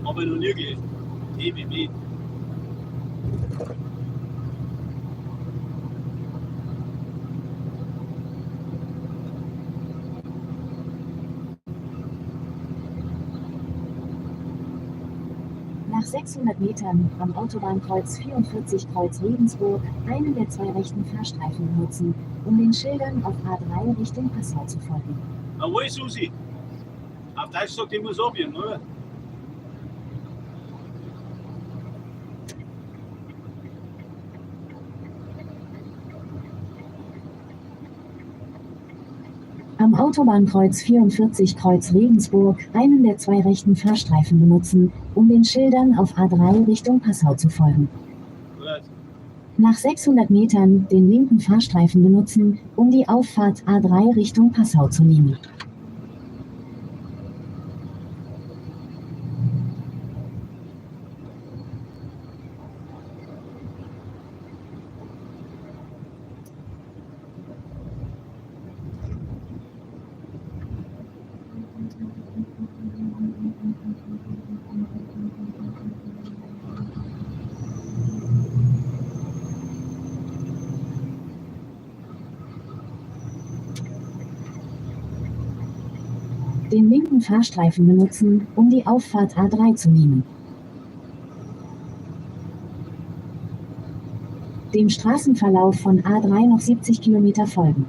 Hab ich noch nie gelesen. TBB. Nach 600 Metern am Autobahnkreuz 44 Kreuz Regensburg einen der zwei rechten Fahrstreifen benutzen, um den Schildern auf A3 Richtung Passau zu folgen. Na, wo ist Susi? Auf Deutsch sagt immer so, oder? Am Autobahnkreuz 44 Kreuz Regensburg einen der zwei rechten Fahrstreifen benutzen, um den Schildern auf A3 Richtung Passau zu folgen. Gut. Nach 600 Metern den linken Fahrstreifen benutzen, um die Auffahrt A3 Richtung Passau zu nehmen. Den linken Fahrstreifen benutzen, um die Auffahrt A3 zu nehmen. Dem Straßenverlauf von A3 noch 70 Kilometer folgen.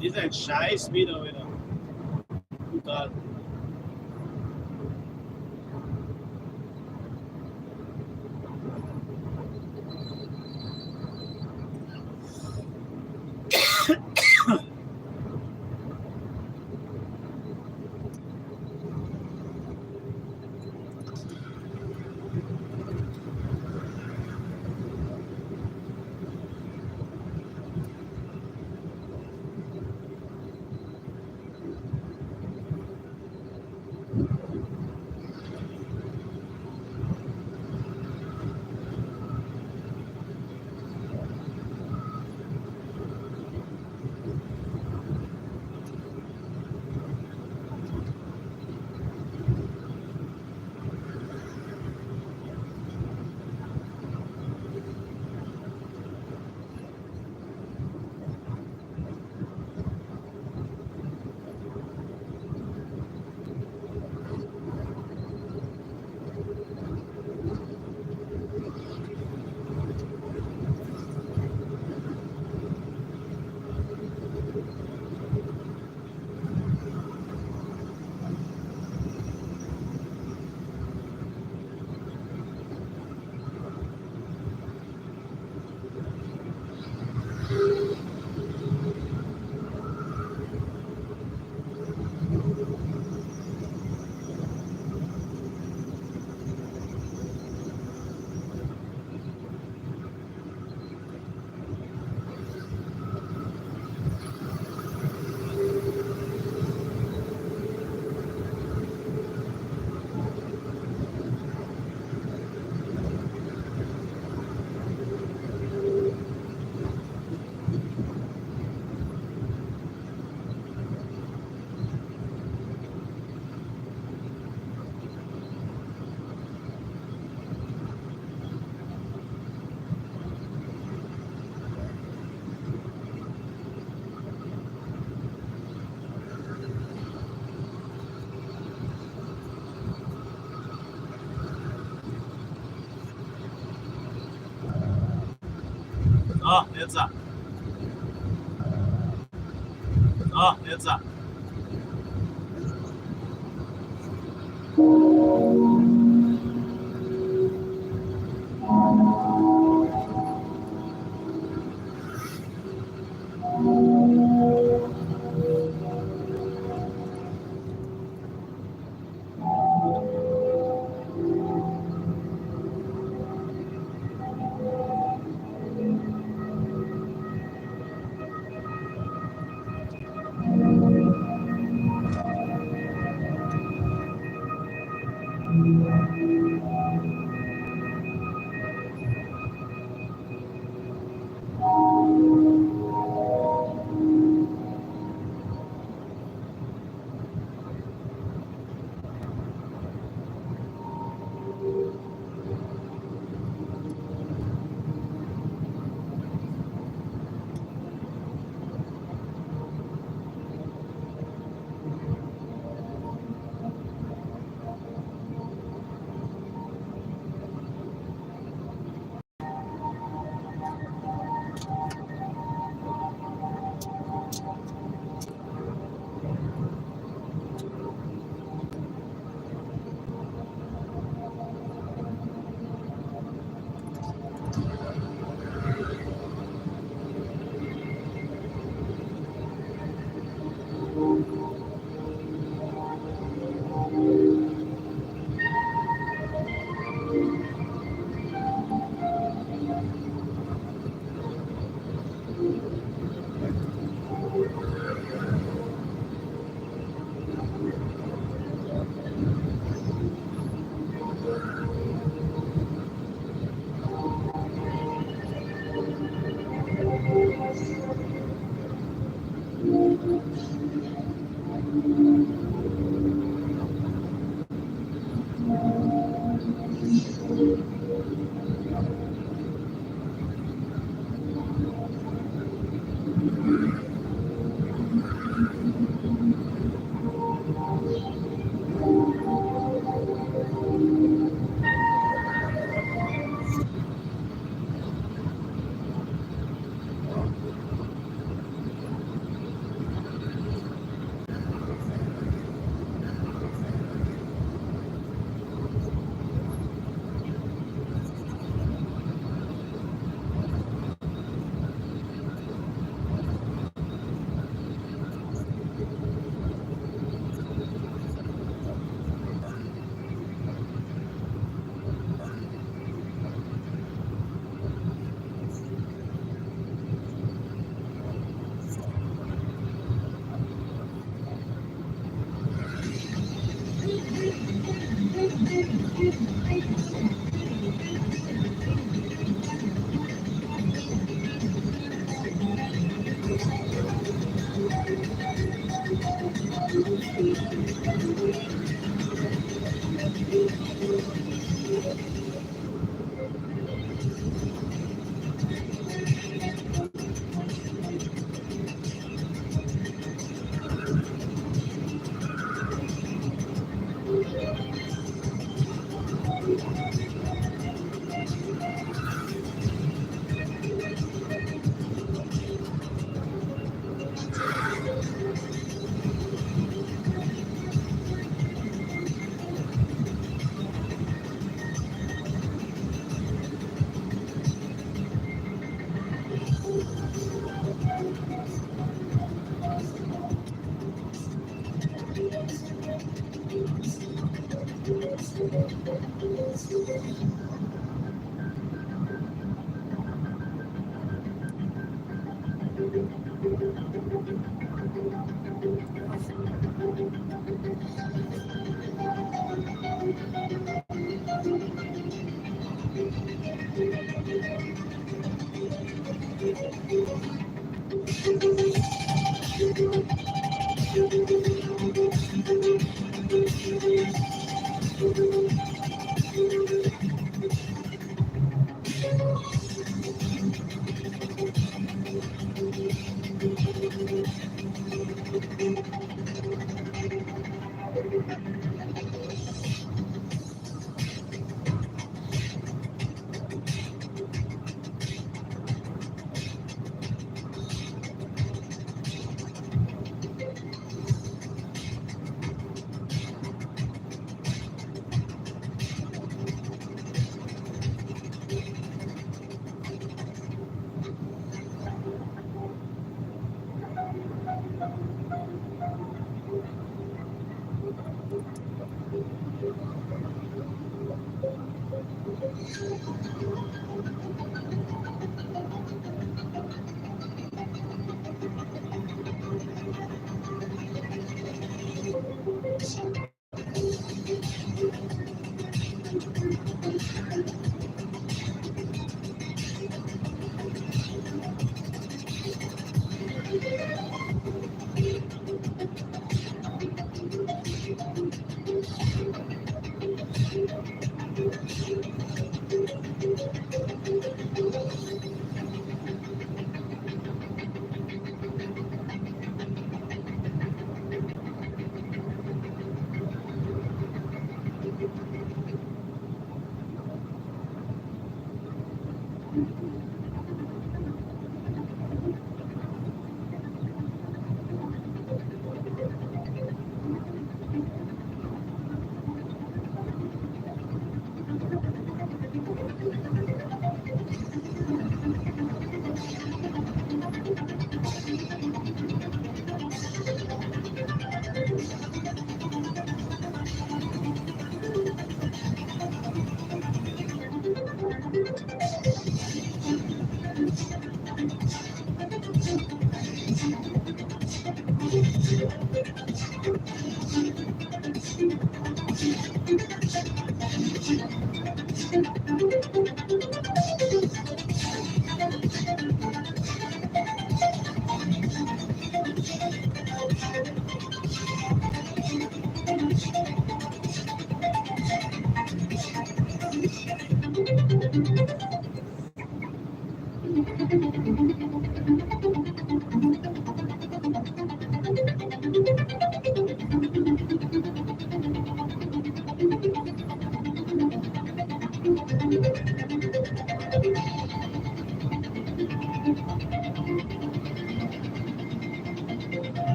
Dieser Scheiß wieder. Brutal. So, jetzt. So, jetzt.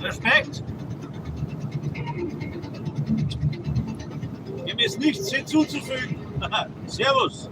Respekt. Dem ist nichts hinzuzufügen. Servus.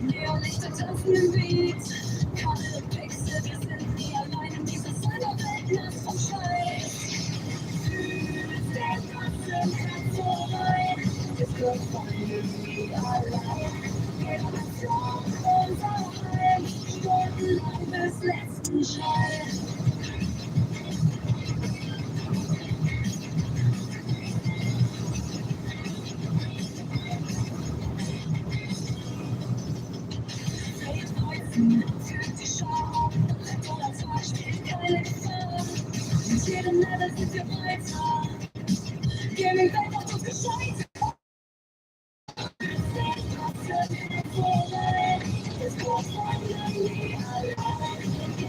Neonlichter tanzen im Beat. Keine Pixel, wir sind nie allein in dieser Cyberwelt, nass vom Scheiß. Fühlst der Massenkampf vorbei. Es wird von nie allein. Generation unser Heim. Stundenlang bis letzten Schall. Fühlt die Schau, oder zwar steht keine Gefahr. Mit jedem Level sind wir weiter. Gaming-Welt macht uns gescheitert. Es kommt von nie allein.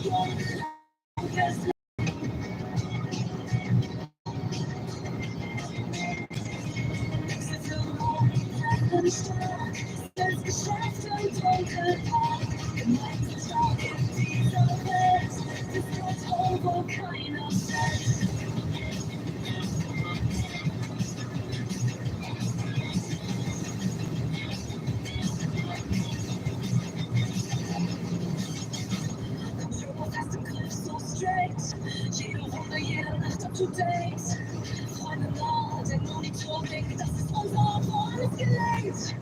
Stundenlang bis stark, das Geschäft und Dunkelheit. Gemeinsam stark in dieser Welt. Es wird wo keiner fällt. Computer fest im Griff, so straight. Jede Runde, jede Nacht up to date. Freunde nah, der Monitor blinkt, das ist unser Wort, alles gelenkt.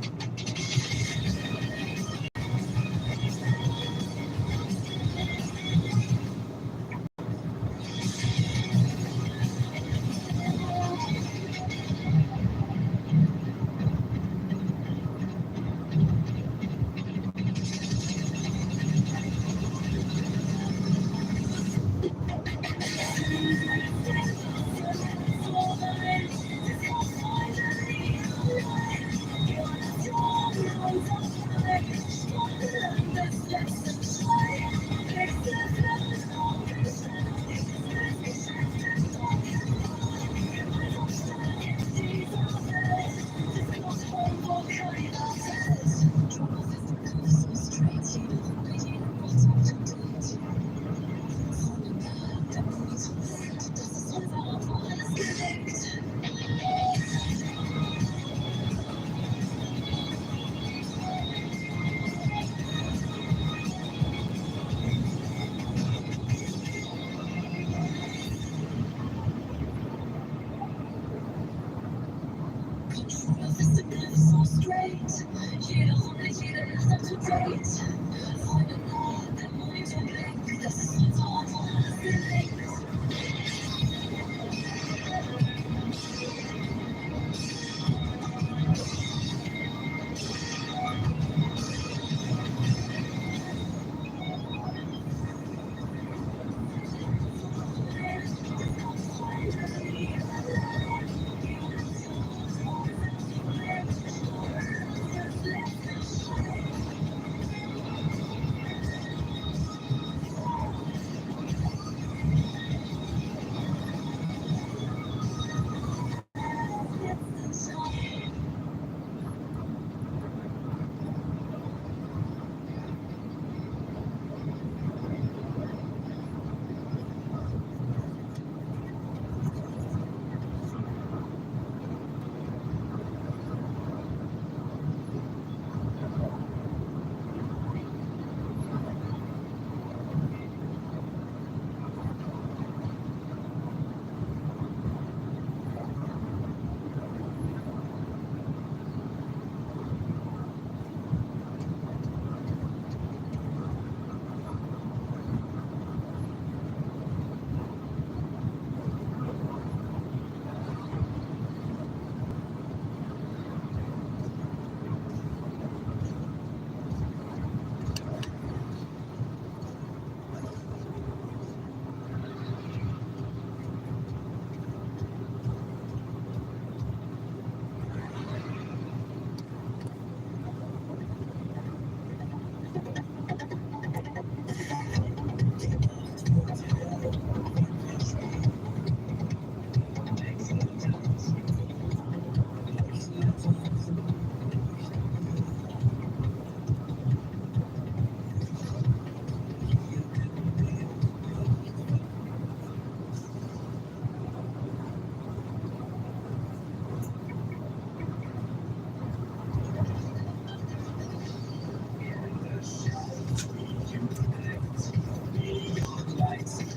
Truth is the bit so straight. Jeder Runde, jede Nacht up to date. Freunde nah, der Monitor blinkt. Das ist unser Ort, wo alles gelingt.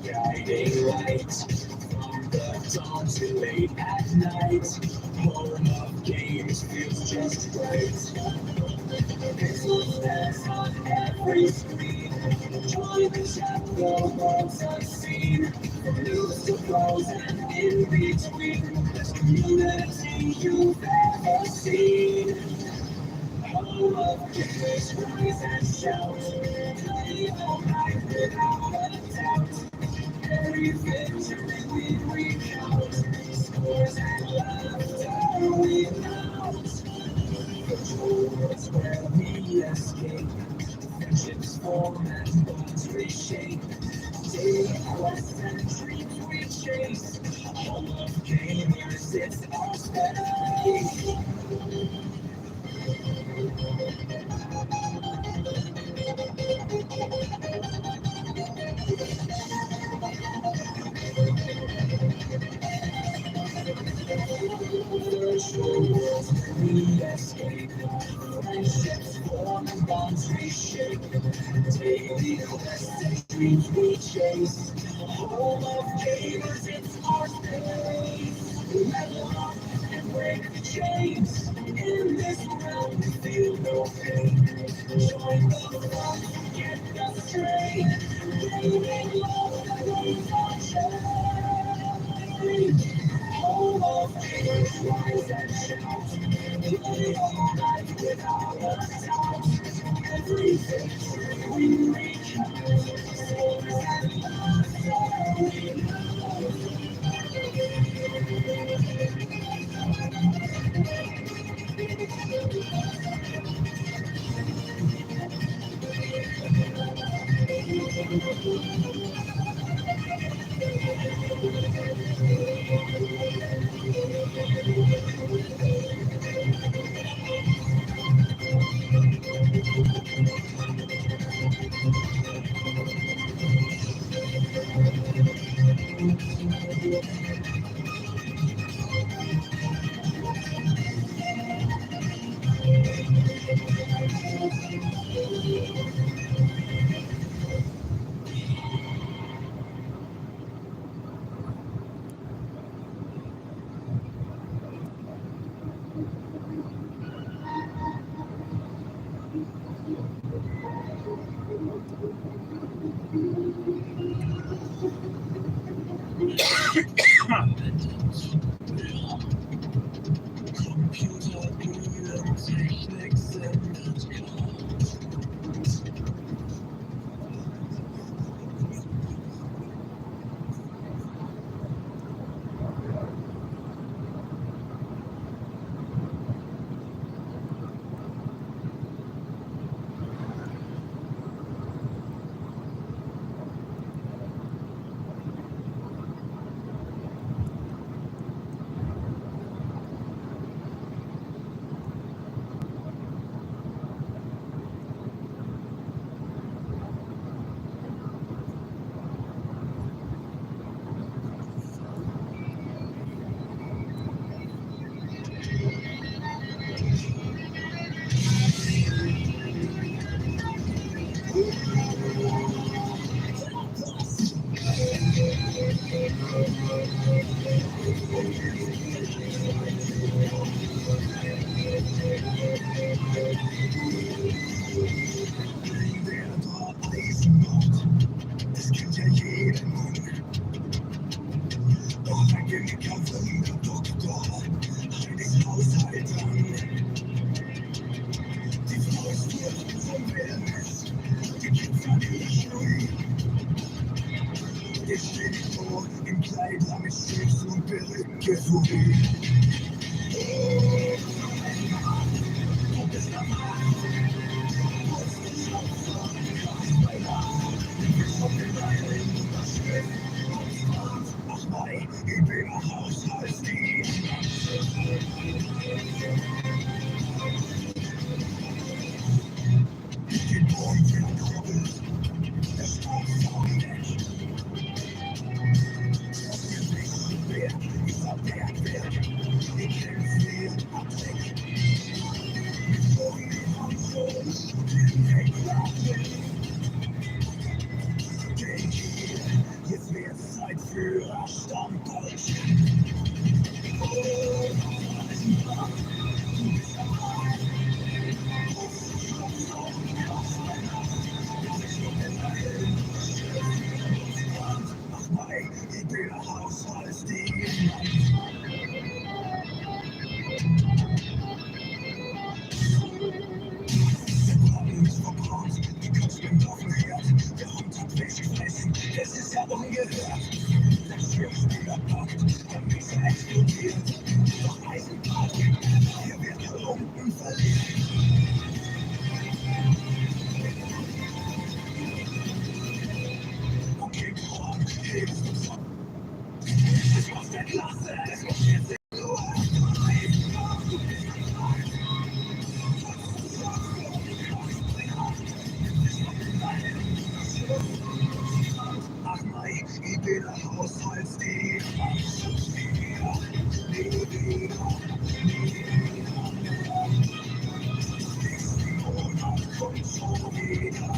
Guiding light from the dawn to late at night. Home of games feels just right. Pixel stars on every screen. Join the chat, the world's unseen. From news to pros and in between. Best community you've ever seen. Home of games, rise and shout. Play all night without a doubt. Every victory we recount, scores and laughter we mount. Virtual worlds where we escape, friendships form and bonds reshape. Daily quests and dreams we chase, home of gamers, it's our space. Virtual worlds where we escape, friendships form and bonds reshape. Daily quests and dreams we chase, home of gamers, it's our space. Level up and break the chains, in this realm we feel no pain. Join the fun, get the strain, bringing love that leaves our chain. Home of gamers, rise and shout, play all night without a doubt. Every victory we recount, scores and laughter we know. Ich stehe vor im Kleid, damit stets und berücke Furie. Ach nein, ich bin ein Haushaltstier. Den Boden verkuppelt, der Strom vom Mensch. Wer dieser Bergwerk, ich kämpfe den Abdeck. Denn hier, jetzt wird Zeit für Stammdeutsch. Ach nein, ich bin ein Haushaltstier. Es ist ja ungehört, das Schirmspieler packt, der Mixer explodiert. Doch Eisenbahn, hier wird Klumpen verliert. Okay, komm, hilfst du so. Es macht der Klasse, es macht jetzt so. Ach nein, ich bin ein Haushaltstier. Kommt schon wieder.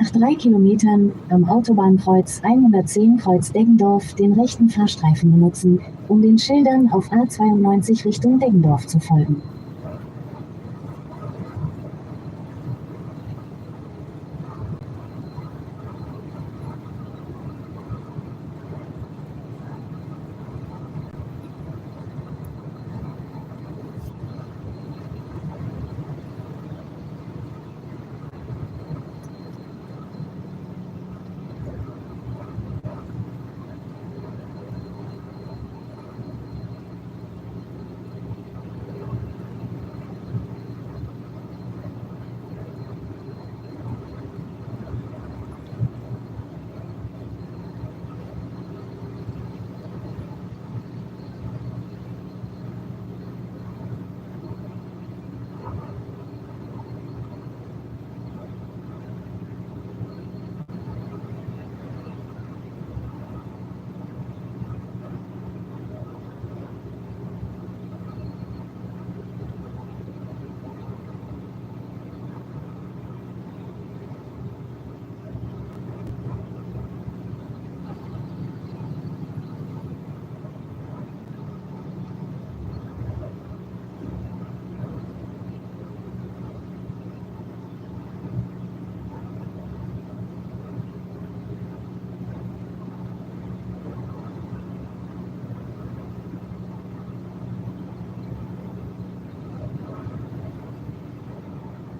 Nach 3 Kilometern am Autobahnkreuz 110 Kreuz Deggendorf den rechten Fahrstreifen benutzen, um den Schildern auf A92 Richtung Deggendorf zu folgen.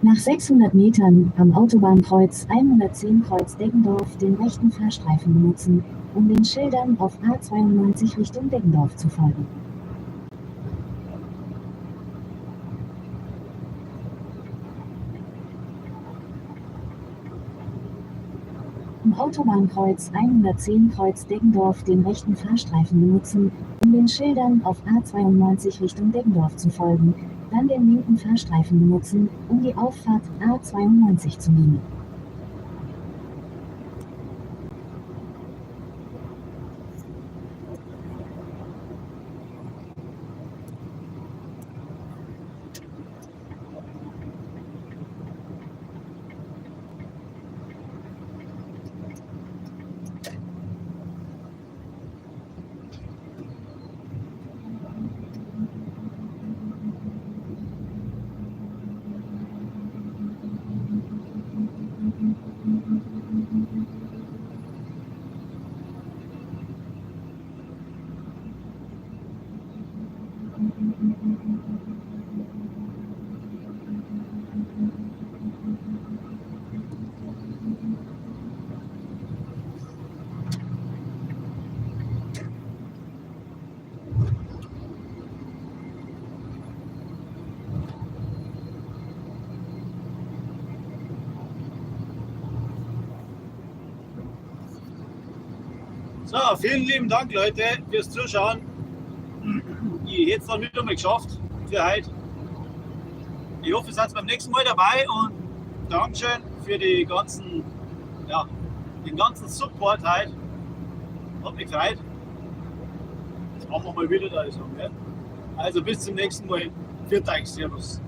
Nach 600 Metern am Autobahnkreuz 110 Kreuz Deggendorf den rechten Fahrstreifen benutzen, um den Schildern auf A92 Richtung Deggendorf zu folgen. Am Autobahnkreuz 110 Kreuz Deggendorf den rechten Fahrstreifen benutzen, um den Schildern auf A92 Richtung Deggendorf zu folgen, dann den linken Fahrstreifen benutzen, um die Auffahrt A92 zu nehmen. So, vielen lieben Dank, Leute, fürs Zuschauen. Ich hätte es dann wieder mal geschafft für heute. Ich hoffe, ihr seid beim nächsten Mal dabei und Dankeschön für die ganzen, den ganzen Support heute. Hat mich gefreut. Das machen wir mal wieder da. Also bis zum nächsten Mal. Vielen Dank, Servus.